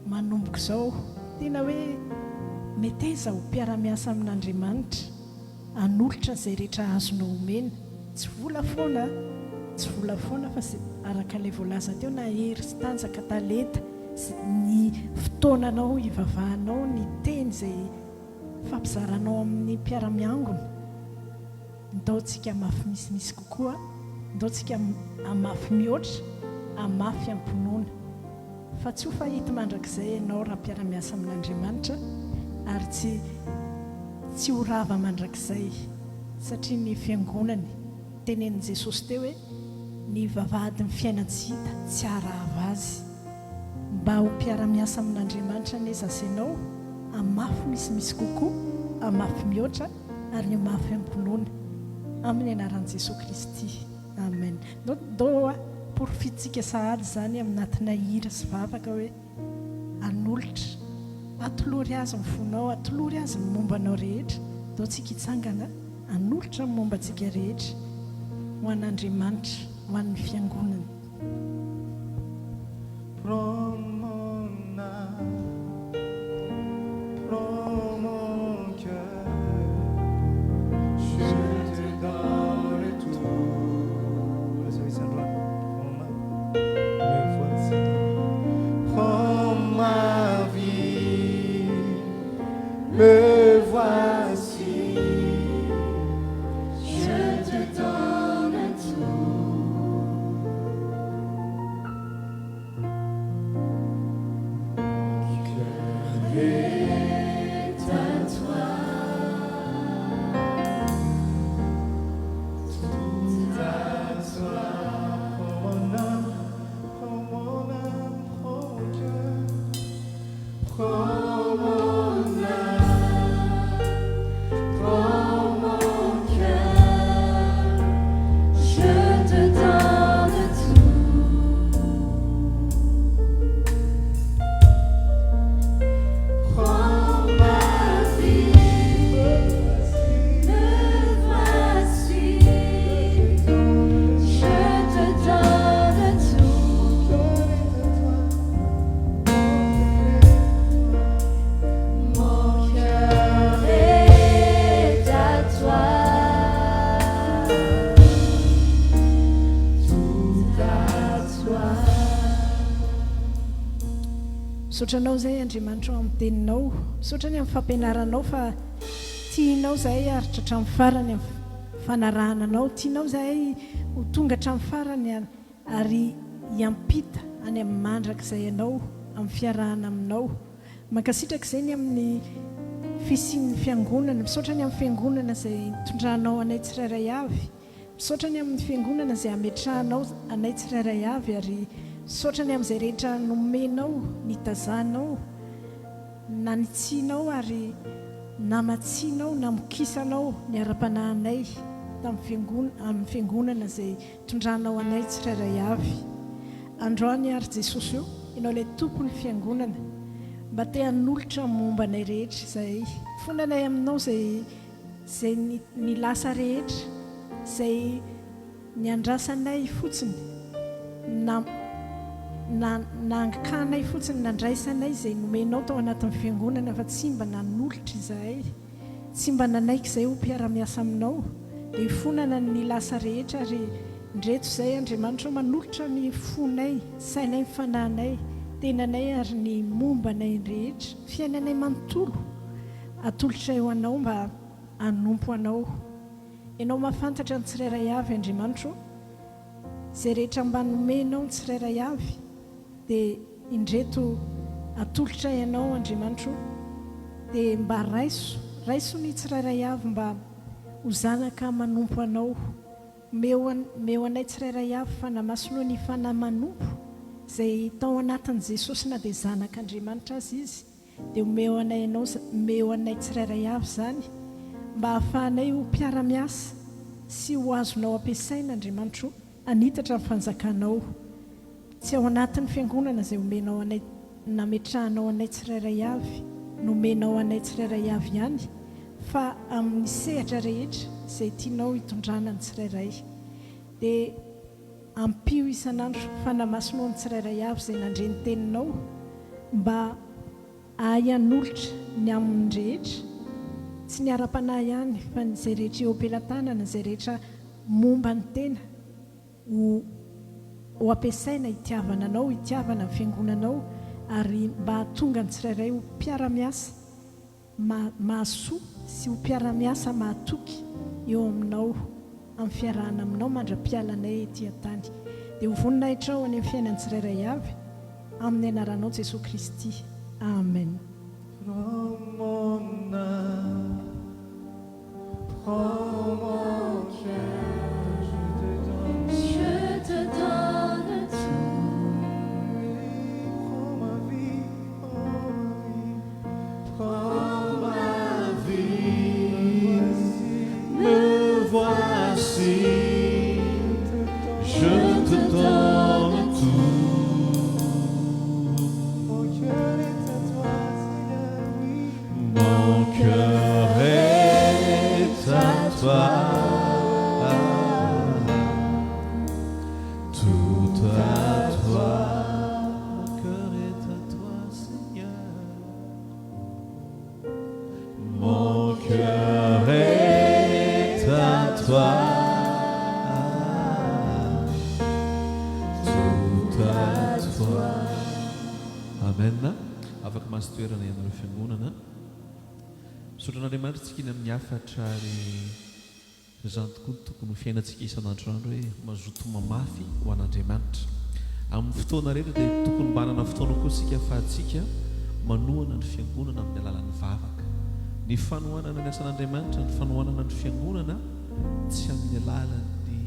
manomboka izao tena hoe meteza ho mpiara-miasa amin'Andriamanitra, hanolotra izay rehetra azonao omena. Tsy vola foana fa araka ilay voalaza teo, na hery sy tanjaka, talenta, ny fotoananao hivavahanao, ny teny izay fampizaranao amin'ny mpiara-miangona. Ndaontsika amafy misimisy kokoa, ndaontsika amafy mihoatra, amafy ampinoana. Fa tsy ho fahity mandrakizay ianao raha mpiara-miasa amin'Andriamanitra, ary tsy ho rava mandrakizay, satria ny fiangonany tenenin' Jesosy teo hoe ny vavahady ny fiaina-tsy hita tsy harava azy. Mba ho mpiara-miasa amin'Andriamanitra neza senao, amafy misimisy kokoa, amafy mihoatra, ary amafy ampinoana, amin'ny anaran'i Jesosy Kristy. Amen. Ndao porofitsika sahady izany aminatina hira sy vavaka hoe hanolotra, atolory azy ny fonao, atolory azy ny mombanao rehetra. Ndao tsika hitsangana, hanolotra ny momba antsika rehetra ho an'Andriamanitra, ho an'ny fiangonana. Je te donne tout. misaotranao zay andriamanitra amin'ny teninao, misaotrany amin'ny fampianaranao fa tianao zay aritra hatramin'ny farany amin'ny fanarahananao, tianao zay ho tonga hatramin'ny farany ary hiampita any amin'ny mandrakizay ianao amin'ny fiarahana aminao. Mankasitraka izay ny amin'ny fisian'ny fiangonana, misaotrany amin'ny fiangonana izay tondranao anay tsirairay avy, misaotrany amin'ny fiangonana izay ametrahanao anay tsirairay avy, ary misaotrany amin'izay rehetra nomenao, nitazanao, na nitsianao ary namatsianao, namokisanao ny ara-panahinay amin'ny fiangonana izay tondranao anay tsirairay avy. Androany ary Jesosy io, ianao ilay tompon'ny fiangonana, mba te hanolotra momba anay rehetra izay fonanay aminao, zay ny lasa rehetra izay niandrasanay fotsiny, nangakanay fotsiny, nandraisanay izay nomenao tao anatin'ny fiangonana, fa tsy mba nanolotra izahay, tsy mba nanaiky izay ho mpiara-miasa aminao, dia fonana ny lasa rehetra. Ary ndreto izay Andriamanitra manolotra ny fonay, sainay, ny fanahinay, tenanay ary ny mombanay rehetra, fiainanay manontolo atolotra eo anao mba hanompo anao. Ianao mahafantatra ny tsirairay avy Andriamanitra, izay rehetra mba nomenao ny tsirairay avy dia indreto atolotra ianao Andriamanitra, dia mba raiso ny tsirairay avy mba ho zanaka manompo anao. Meo anay tsirairay avy fanamasono ny fanamanompo izay tao anatin'i Jesosy, na dia zanak'Andriamanitra azy izy, dia omeo anay ianao, meo anay tsirairay avy izany mba hahafahanay ho mpiara-miasa sy ho azonao ampiasaina Andriamanitra, anitatra amin'ny fanjakanao, tsy ao anatin'ny fiangonana izay omenao anay, nametrahanao anay tsirairay avy, nomenao anay tsirairay avy ihany, fa amin'ny sehatra rehetra izay tianao hitondrana ny tsirairay. Dia ampio isan'andro fanamasinao ny tsirairay avy izay nandre ny teninao, mba hanolotra ny amin'ny rehetra, tsy ny ara-panahy ihany fa izay rehetra eo am-pelantanana, izay rehetra momba ny tena ho ampiasaina hitiavana anao, hitiavana ny fiangonanao, ary mba hahatonga ny tsirairay ho mpiara-miasa mahasoa sy ho mpiara-miasa mahatoky eo aminao, amin'ny fiarahana aminao mandra-pialanay etỳ an-tany. Dia ho voninahitra ao any amin'ny fiainan'ny tsirairay avy, amin'ny anaranao Jesosy Kristy. Amen. Prends mon cœur, je te donne tout. Prends ma vie, prends ma vie, me voici, je te donne tout. Mon cœur est à toi, Seigneur. Mon cœur est à toi, tout à toi. Mon cœur est à toi, Seigneur. Mon cœur est à toi, tout à toi. Amen. Afaka mahazo toerana ianareo fiangonana. Misotran'Andriamanitra tsika iny amin'ny hafatra, ary izany tokoa ny tokony ho fiainantsika isan'androandro, hoe mazoto mamafy ho an'Andriamanitra. Amin'ny fotoana rehetra dia tokony mba hanana fotoana koa sika ahafahantsika manohana ny fiangonana amin'ny alalan'ny vavaka. Ny fanohanana ny asan'Andriamanitra, ny fanohanana ny fiangonana tsy amin'ny alalan'ny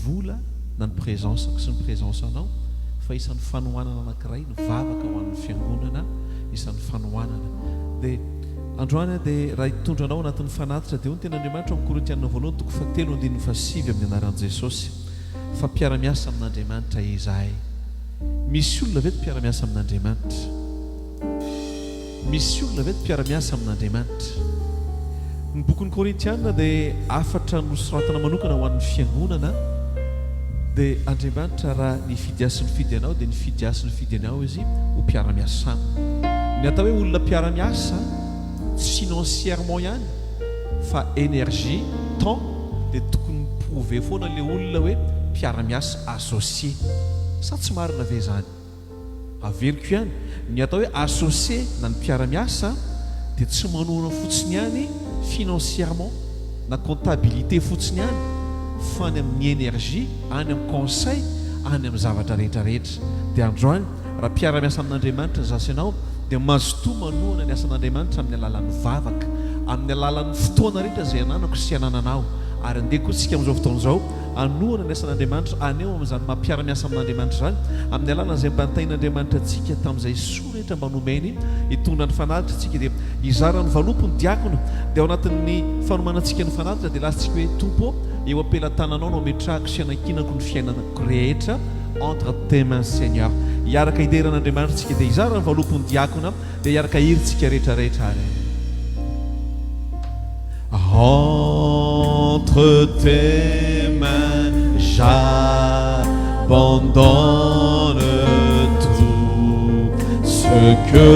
vola na ny présansako sy ny présansanao, fa isan'ny fanohanana anankiray ny vavaka ho an'ny fiangonana, isan'ny fanohanana. Dia androany dia raha hitondranao anatin'ny fanatitra dia ho ny ten'Andriamanitra amin'ny Korintianina voalohany toko 7:7 amin'ny anaran'i Jesosy, fa mpiara-miasa amin'Andriamanitra izahay. Misy olona veto mpiara-miasa amin'Andriamanitra? Misy olona veto mpiara-miasa amin'Andriamanitra? Ny bokin'ny Korintianina dia afatra nosoratana manokana ho an'ny fiangonana, dia Andriamanitra raha ny fidiasy ny fidy anao dia ny fidiasy ny fidy anao izy ho mpiara-miasa aminy. Ny atao hoe olona mpiara-miasa tsy financièrement ihany fa énergie, temps, dia tokony prouver foana ilay olona hoe mpiara-miasa associé. Sa tsy marina ve izany? averiko ihany ny atao hoe associé na ny mpiara-miasa dia tsy manoana fotsiny ihany financièrement na comptabilité fotsiny ihany fa any amin'ny énergie, any amin'ny conseil, any amin'ny zavatra rehetrarehetra. Dia androany raha mpiara-miasa amin'Andriamanitra zasy ianao dia mazotoa manoana ny asan'Andriamanitra amin'ny alalan'ny vavaka, amin'ny alalan'ny fotoana rehetra izay ananako sy anananao. Ary andeha koa tsika amin'izao fotoana izao anoana ny asan'Andriamanitra aneo amin'izany mampiara-miasa amin'Andriamanitra izany amin'ny alalan'izay mbantain'Andriamanitra antsika tamin'izay soa rehetra mba nomeny hitondra ny fanatitra tsika dia izara ny valopony diakona dia ao anatin'ny fanomanantsika ny fanatitra dia lasantsika hoe tompo eo ampelantananao no ametrahako sy anakinako ny fiainanako rehetra entre tes mains Seigneur. Hiaraka hideran'Andriamanitra tsika dia izara ny valopony diakona dia hiaraka hirintsika rehetrarehetra ary. Entre tes mains, j'abandonne tout ce que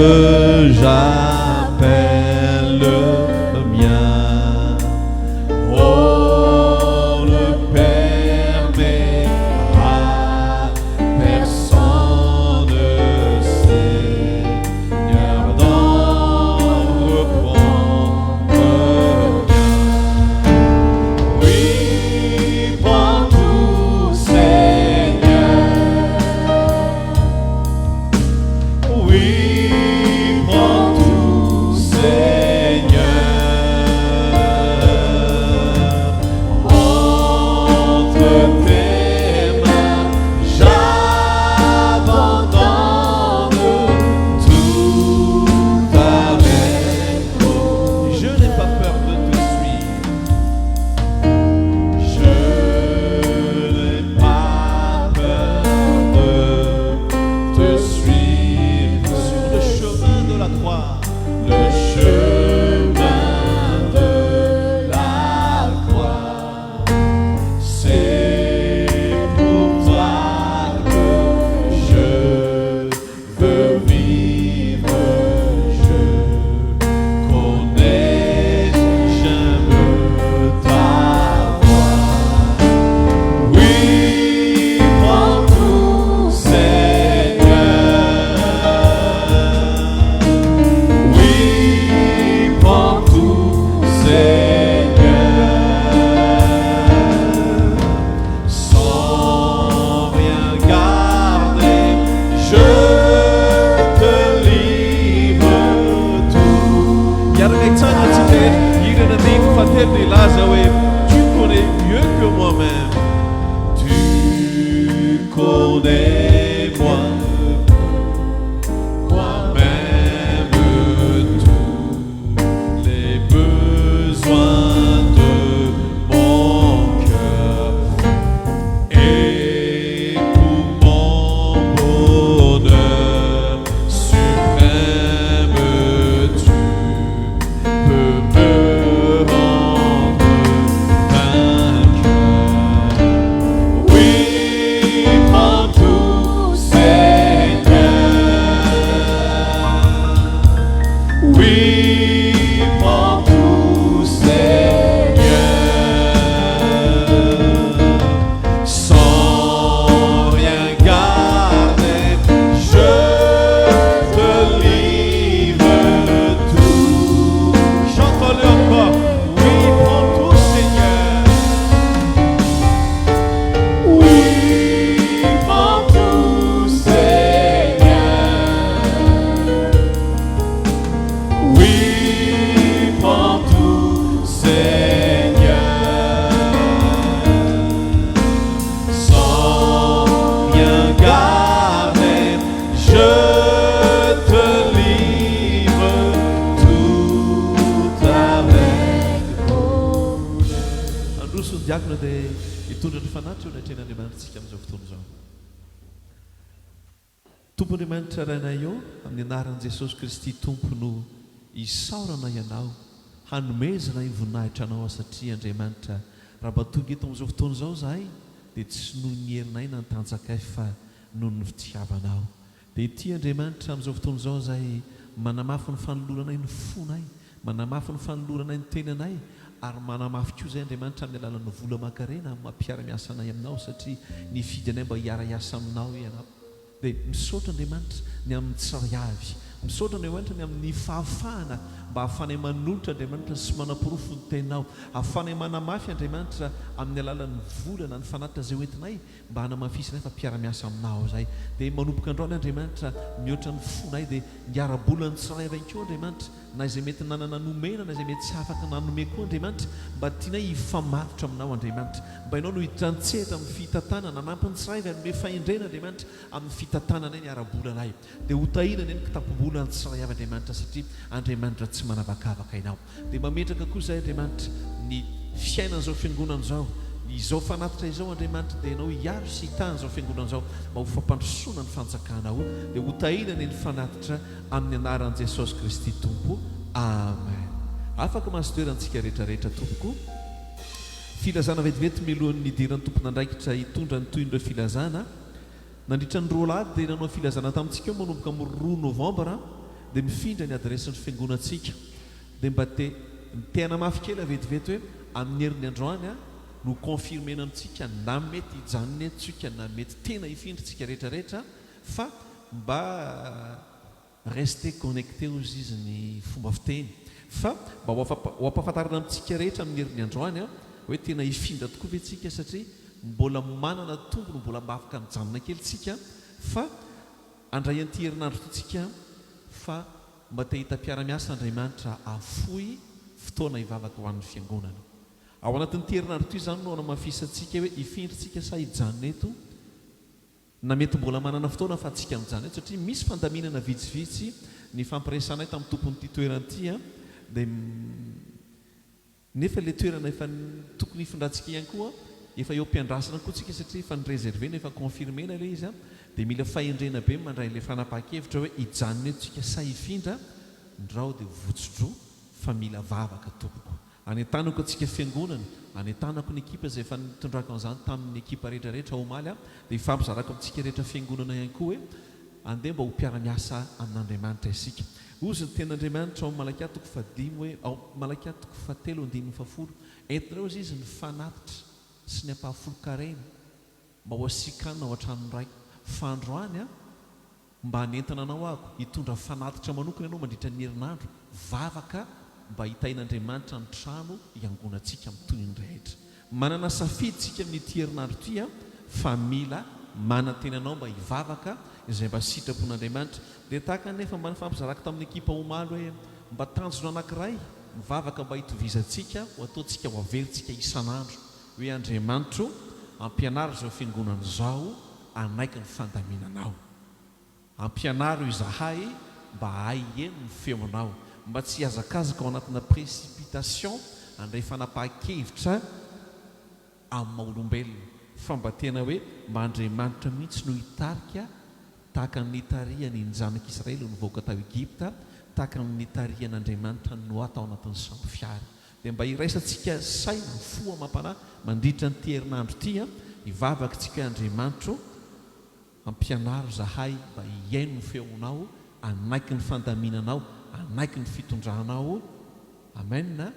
j'appelle le mien. Oh, ne permets à personne, Seigneur, d'en reprendre. Tompon'Andriamanitra rainay eo amin'ny anaran'i Jesosy Kristy tompo no isaorana ianao hanomezana ny voninahitra anao satria Andriamanitra raha mba tonga eto amin'izao fotoana izao zahay dia tsy noho ny herinay na ny tanjakay fa noho ny fitiavanao. Dia ity Andriamanitra amin'izao fotoana izao zahay manamafy ny fanoloranay ny fonay, manamafy ny fanoloranay ny tenanay ary manamafy koa izay Andriamanitra amin'ny alalan'ny vola aman-karena mampiara-miasa anay aminao satria nifidy anay mba hiara-iasa aminao ianao. dia misaotra andriamanitra ny amin'ny tsiray avy, misaotra andriamanitra ny amin'ny fahafahana mba hahafanay manolotra andriamanitra sy manapirofo ny tenao, hahafanay manamafy andriamanitra amin'ny alalan'ny volana ny fanatitra izay hoentinay mba hanamafisinay fa mpiara-miasa aminao zay. Dia manomboka androany andriamanitra mihoatra ny fonay dia miarabolany tsirairay koa andriamanitra, na izay mety nanana nomena na izay mety tsy afaka nanome koa andriamanitra, mba tianay hifamatotra aminao andriamanitra, mba ianao no hitrantsehatra amin'ny fitantanana, nanampiny tsirairay anome fahendrena andriamanitra amin'ny fitantanana ny arabolanay, dia hotahinana ny kitapombolany tsiray avy andriamanitra satria andriamanitra tsy manavakavaka ianao. Dia mametraka koa izay andriamanitra ny fiainan'izao fiangonana izao, izao fanatitra izao andriamanitra, dia ianao hiaro sy hitan'izao fiangonana izao mba ho fampandrosoana ny fanjakanao, dia hotahinana ny fanatitra amin'ny anaran'i Jesosy Kristy Tompo. Amen. Afaka mahasotoerantsika rehetrarehetra tompoko. Filazana vetivety milohan'ny idiran'ny tompon'andraikitra hitondra ny toyindreo filazana. Nandritra ny 2 alahady dia nanao filazana tamintsika eo manomboka amin'ny 2 novambra dia mifindra ny adresin'ny fiangonantsika. Dia mba tena mafy kely vetivety hoe amin'ny herin'ny androany no confirmena amintsika na mety hijanony antsika na mety tena hifindrintsika rehetrarehetra, fa mba rester connecté ozy izy ny fomba fiteny, fa mba ho ampahafantarana amintsika rehetra amin'ny herin'ny androany hoe tena hifindra tokoa ve tsika satria mbola manana tombony, mbola mba afaka mijanona kely tsika, fa andray an'ity herinandro totsika fa mba te hita mpiara-miasa andriamanitra afoy fotoana hivavaka ho an'ny fiangonana. Ao anatin'ity herinandro ity izany no anamafisantsika hoe hifindrintsika sa hijanona eto, na mety mbola manana fotoana fa atsika mijanona eto satria misy fandaminana vitsivitsy ny fampiresanay tamin'ny tompon'ity toeran'ity dia nefa ilay toerana efa tokony hifindrantsika ihany koa efa eo am-piandrasana koa tsika satria efa nyreservena efa confirmena ilay izy dia mila fahendrena be mandray ilay fanapa-kevitra hoe hijanona eto tsika sa hifindra ndrao dia votsodro fa mila vavaka tompoko. Anentanako antsika fiangonana, anentanako ny ekipa izay efa nitondraka an'izany tamin'ny ekipa rehetrarehetra omaly dia ifampizarako amintsika rehetra fiangonana ihany koa hoe andeha mba ho mpiara-miasa amin'Andriamanitra isika. Ozy ny ten'Andriamanitra ao Malakia 5 hoe ao Malakia 7:10 entinareo izy ny fanatitra sy ny ampahafolo-karena mba ho asikanina ao an-tranony raiky. Fa androany mba hanentana anao ako hitondra fanatitra manokana ianao mandritra ny herinandro vavaka mba hitain'Andriamanitra ny trano iangonantsika amin'ny toy ny rehetra. Manana safiditsika amin'ity herinandro ity fa mila manantenanao mba hivavaka izay mba sitrapon'Andriamanitra. Dia tahaka nefa mba nifampizaraka tamin'ny ekipa omaly hoe mba tanjona anankiray mivavaka mba hitovizantsika ho ataontsika ho averintsika isan'andro hoe Andriamanitra ampianaro izao fiangonana izao anaiky ny fandaminanao, ampianaro izahay mba hay eny ny feonao, mba tsy hazakazaka ao anatina précipitation andray fanapahan-kevitra amin'ny maha-olombelona, fa mba tena hoe mba Andriamanitra mihitsy no hitarika tahaka ny nitariany ny zanak'Israely no nivoaka tao Egipta, tahaka ny nitarian'Andriamanitra no atao anatin'ny sambo fiara. Dia mba iraisantsika saina fo amam-panahy mandritra nyity herinandro ity hivavaka tsika Andriamanitra ampianaro zahay mba hiaino ny feonao, anaiky ny fandaminanao, anaiky ny fitondranao. Amen.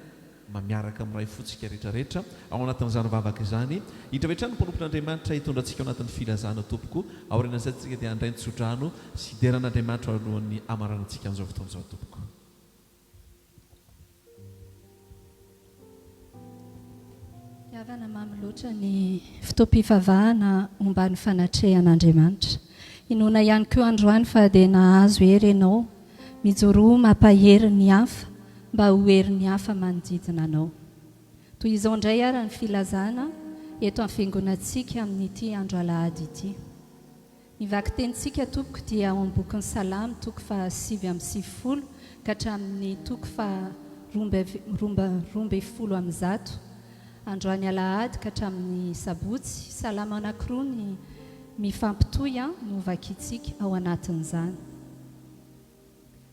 Mba miaraka amin'ny ray fotsika rehetrarehetra ao anatin'izany vavaka izany. Hitravetrany mpanompon'Andriamanitra hitondrantsika ao anatin'ny filazana tompoko. Aorian'izay tsika dia andray nitsodrano sy hideran'Andriamanitra alohan'ny amaranantsika amin'izao fotoan'izao tompoko. Avana mamy loatra ny fotoam-pivavahana momba ny fanatrehan'Andriamanitra. Inona ihany koa androany fa dia nahazo hery ianao mijoro mampahery ny hafa mba ho hery ny hafa manodidina anao. Toy izao indray ary ny filazana eto amin'ny fiangonantsika amin'ity andro alahady ity. Ny vaky tenintsika tompoko dia ao amin'ny bokin'ny Salamy 7:20 ka hatramin'ny 2:20. Androany alahady ka hatramin'ny sabotsy, salama anankiroa ny mifampitoy no vakitsika ao anatin'izany.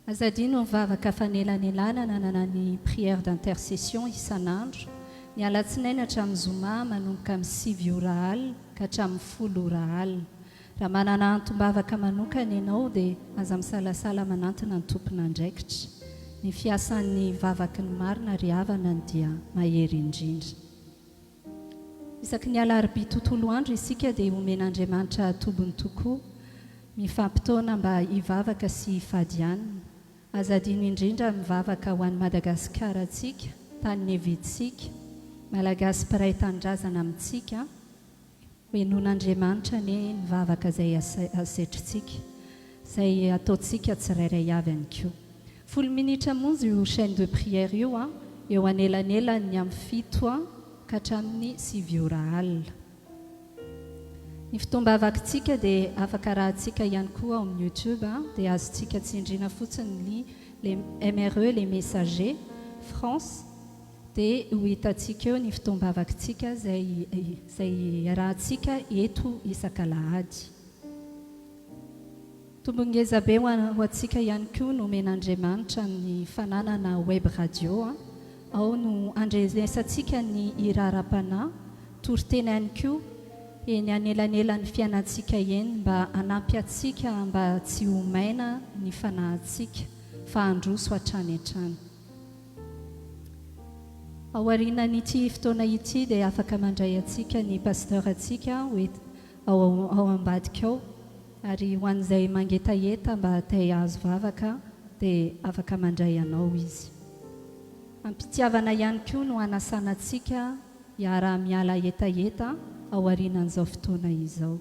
Azadino mivavaka fanelanelana nanana ny prière d'intercession isan'andro ny alatsinainy hatramin'ny zoma manomboka amin'ny 9 ora alina ka hatramin'ny 10 ora alina. Raha manana antombavaka manokana ianao dia aza misalasala manantona ny tompon'andraikitra. Ny fiasan'ny vavaky ny marina ry havana dia mahery indrindra. Isaky ny alarobia tontolo andro isika dia omen'Andriamanitra tobony tokoa mifampitaona mba hivavaka sy hifadianina. Azadino indrindra mivavaka ho an'ny Madagasikara antsika, tany nevintsika, malagasy mpiray tanindrazana amintsika, hoenon'Andriamanitra ny mivavaka izay asetritsika, izay ataontsika tsirairay avy ihany koa. 10 minitra monja io chaîne de prière io a, eo anelanelany amin'ny 7 ka hatramin'ny 7 ora alina. Ny fitombavakantsika dia afaka rahantsika ihany koa ao amin'ny YouTube dia azontsika tsindriana fotsiny les MRE, les messagers France, dia ho hitantsika eo ny fitombavakantsika izay rahantsika eto isan-kalahady. Tombongeza be ho antsika ihany koa no omen'Andriamanitra ny fananana web radio ao no andrenesantsika ny iraram-panahy toriteny ihany koa eny anelanelan'ny fiainantsika eny mba hanampy antsika mba tsy ho maina ny fanahintsika fa handroso hatrany hatrany. Ao aorianan'ity fotoana ity dia afaka mandray antsika ny pasteur antsika ao ambadika ao, ary ho an'izay mangetaheta mba tay azo vavaka dia afaka mandray anao izy. Ampitiavana ihany koa no hanasana antsika hiara-miala hetaheta ao aorianan'izao fotoana izao.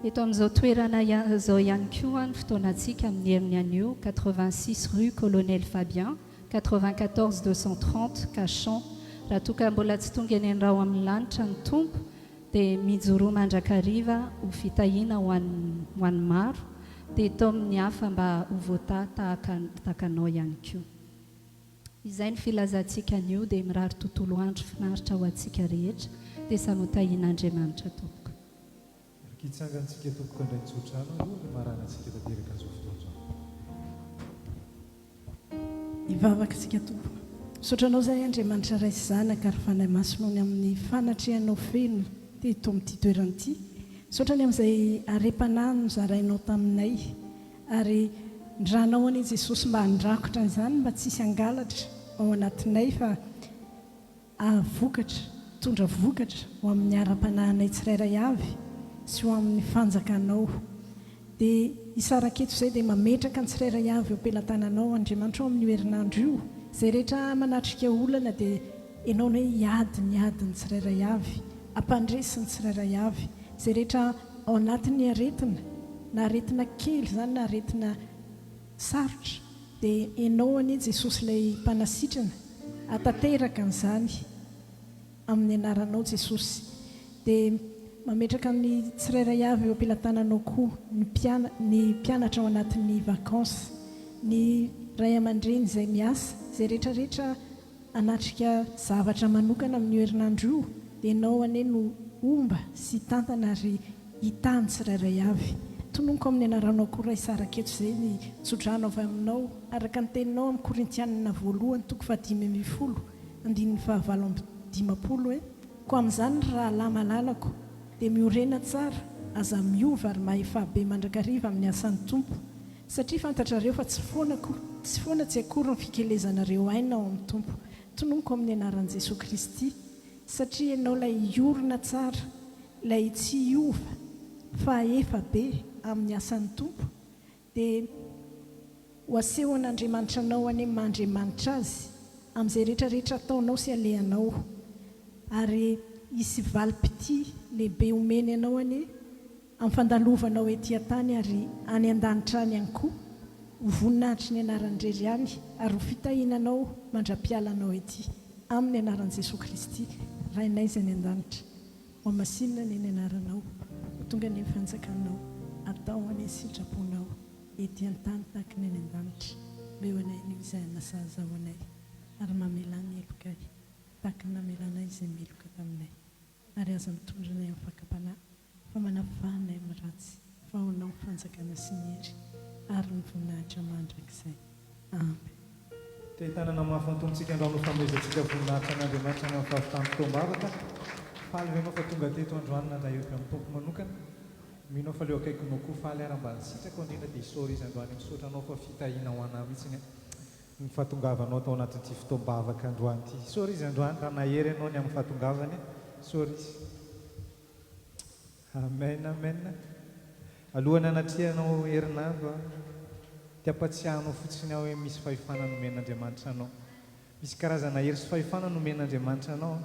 Eto amin'izao toerana izao ihany koa ny fotoanantsika amin'ny herin'ny anio 86 rue Colonel Fabien 94 230 Cachan. Raha toka mbola tsy tonga eny andrao amin'ny lanitra ny tompo dia mijoro mandrakariva ho fitahiana ho an'ny maro, dia tao amin'ny hafa mba ho voata tahaka anao ihany koa. Izay ny filazantsika anio dia mirary tontolo andro finaritra ho antsika rehetra dia samotahian'Andriamanitra tompoko. Kitsangantsika tompoko indray tsotrano io ny maranantsika tanteraka azo fotoana. Hivavaka tsika tompoko. Sotranao izay Andriamanitra ray sy zanaka ary fanahy masonao ny amin'ny fanatrehanao feno teto amin'ity toerana ity. Sotrany amin'izay arem-panahy no zarainao taminay ary ndranao any Jesosy mba handrakotra izany mba tsisy angalatra ao anatinay fa avokatra, tondra vokatra ho amin'ny aram-panahinay tsirairay avy sy ho amin'ny fanjakanao. Dia isaraketo izay dia mametraka ny tsirairay avy eo am-pelantananao Andriamanitra ao amin'ny herinandro io. Izay rehetra manatrika olana dia ianao ny hiadiny tsirairay avy, ampandresiny tsirairay avy. Izay rehetra ao anatin'ny aretina, na aretina kely izany na aretina sarotra, dia ianao any Jesosy ilay mpanasitrana atateraka an'izany amin'ny anaranao Jesosy. Dia mametraka ny tsirairay avy eo am-pelantananao koa ny mpianatra ao anatin'ny vakansa, ny ray aman-dreny izay miasa, izay rehetrarehetra anatrika zavatra manokana amin'ny herinandro io, dia ianao anie no omba sy tantana ary hitany tsirairay avy. Tononoko amin'ny anaranao koa ray saraketo izay ny tsodrano avy aminao araka ny teninao amin'ny Korintianina 1:5-10 andininy 7:20 hoe ko amin'izany raha lahy malalako dia miorena tsara aza miova ary mahefabe mandrakariva amin'ny asan'ny tompo, satria fantatrareo fa tsy foana tsy akory ny fikelezanareo aina ao amin'ny tompo. Tononoko amin'ny anaran'i Jesosy Kristy, satria ianao ilay iorona tsara, ilay tsy hiova fa efa be amin'ny asan'ny tompo, dia ho asehon'Andriamanitra anao any mandriamanitra azy amin'izay rehetrarehetra ataonao sy alehanao, ary hisy valim-pity lehibe omeny anao any amin'ny fandalovanao etỳ an-tany ary any an-danitra any ihany koa, ho voninahitry ny anaran'irery any ary ho fitahinanao mandra-pialanao etỳ amin'ny anaran'i Jesosy Kristy rainay izay ny an-danitra. Ho masinina ny anaranao, ho tonga ny fanjakanao, atao any sitraponao etỳ an-tany tahaka ny any an-danitra. Beo anay ny izay nasaza ho anay ary mamela ny eloka tahaka ny namelanay izay meloka taminay, ary aza mitondra anay amin'ny fakapanahy fa manavanay amin'ny ratsy fa ho anao fanjakana sy ny hery ary ny voninahitra mandrakizay. Amen. Te-tanana mahafantontsika androano famoezantsika voninahitra an'Andriamanitra ny amin'ny fahafitam-potoam-bavaka. Faly venao fa tonga teto androany nandahery amin'ny tompo manokana. Minao fa leo akaikinao koa faly ary mba nisitraka indrindra dia isôry izy androany misaotra anao fa fitahiana ho anao mihitsiny ny fahatongavanao tao anatin'ity fotoam-bavaka androany ity. Isôry izy androany raha nahery ianao ny amin'ny fahatongavany, isôry izy. amen amen alohany anatrianao herinandro a tiampatsiahanao fotsiny aho hoe misy fahefana nomen'andriamanitra anao misy karazana hery sy fahefana nomen'andriamanitra anao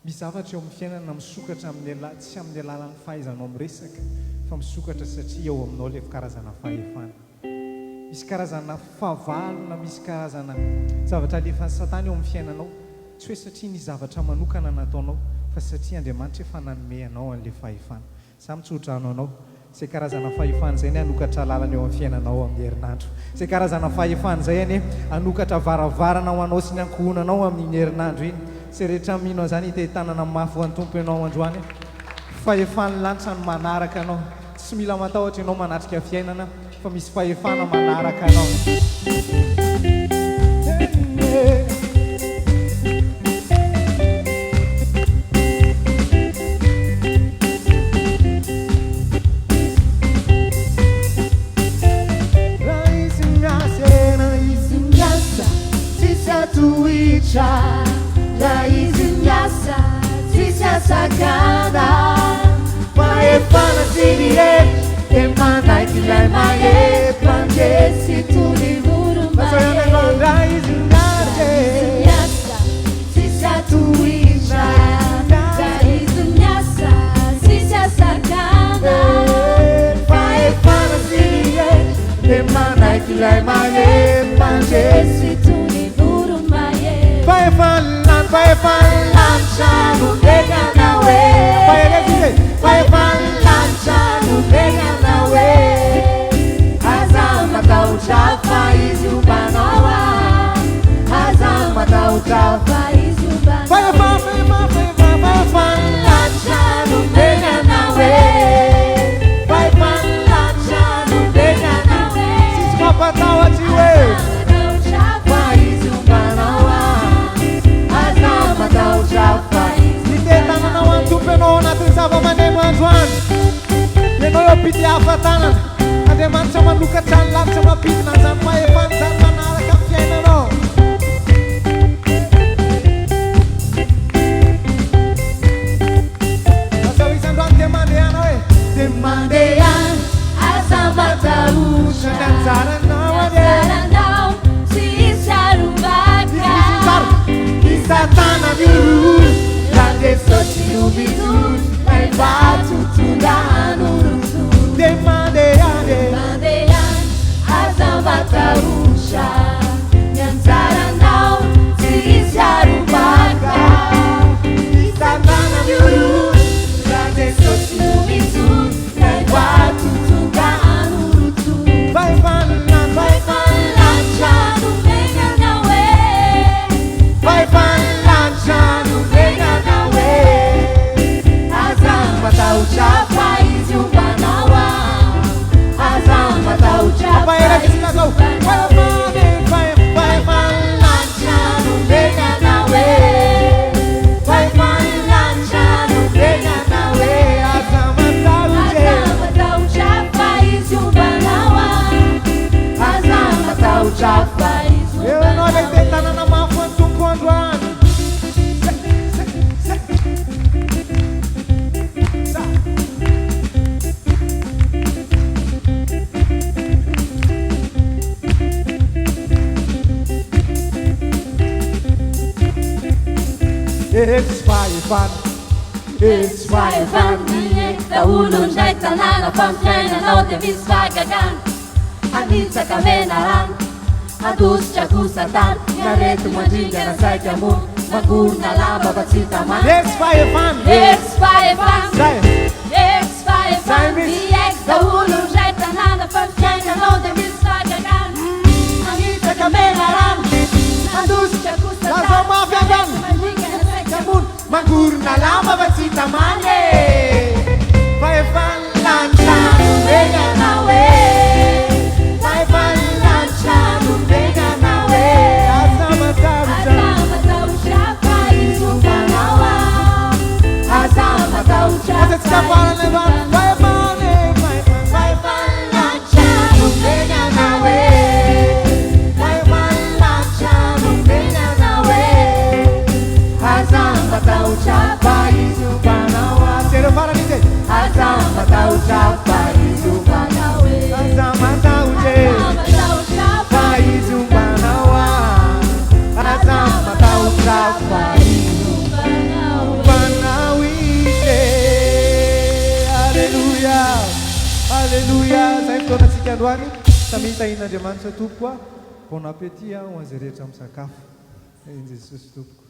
misy zavatra eo amin'ny fiainana misokatra amin'ny tsy amin'ny alalan'ny fahaizanao miresaka fa misokatra satria eo aminao le karazana fahefana misy karazana fahavalona misy karazana zavatra alefan'ny satana eo amin'ny fiainanao tsy hoe satria ny zavatra manokana nataonao fa satria andriamanitra efa nanome anao an'le fahefana za mitsodrano anao zay karazana fahefana zay ny anokatra lalana eo amin'ny fiainanao amin'ny herinandro zay karazana fahefana zay any anokatra varavarana ho anao sy ny ankohonanao amin'ny herinandro iny sy rehetra mino zany hitahitanana mafy ho an'ny tompo ianao androany fahefany lanitra ny manaraka anao tsy mila matahotra ianao manatrika fiainana fa misy fahefana manaraka anao La izinhasa tisasagana maefana sinie emana kilai mae pandesi tulivuru mae la izinhasa tisatuisha la izinhasa tisasagana maefana sinie emana kilai mae pandesi tulivuru mae vai lancia no pega na we vai lancia no pega na we azama tau chapa izubanawa azama tau chapa izubanawa vai lancia no pega na we vai lancia no pega na we siscapa tau atiwe no natin zava-maneno androany ianao eo pity hafatanana andriamanitra manokatra ny lavitra mampidina an'izany fahefana zany manaraka amin'ny fiainanao azao isandroany dia mandehanao e dia mandehan azamataosha ny anjaranao anjaranao sy isarobaka isatana miru Sotiubitus, ai batu tundanurutu. Demandean, azambatausha, nyanzaranau, tisarubaka. Isatana miurus, grande sotiubitus, ai batu tundanurutu. Vai lancha, no venga na we. Vai lancha, no venga na we. Tau chapa izubanawa azama tau chapa izubanawa vai lancha no venga na we vai lancha no venga na we azama tau chapa izubanawa azama tau chapa izubanawa eu não lhe tentando na mão quando tu conduano It's fire minha da ulun jai tanana pamplena no te vis vagagan Anitsa kamenaran adus chakusatan garetu majinga na sai jamu magur na lava batsita man It's fire minha da ulun jai tanana pamplena no te vis vagagan Anitsa kamenaran adus chakusatan Magur na lama batsita mane Vai lancha no venga na we Vai lancha no venga na we Azama tau chapa izubanawa Azama tau chapa Vai lancha no venga na we Vai lancha no venga na we Azama tau chapa izubanawa Zero para matahotra fahizombanao e aza matahotra matahotra fahizombanao aza matahotra fahizombanao banao izy alleluia alleluia zay fotoanantsika androany samy hitahin'Andriamanitra tompo koa bon appétit ho azy rehetra misakafo en Jesosy tompoko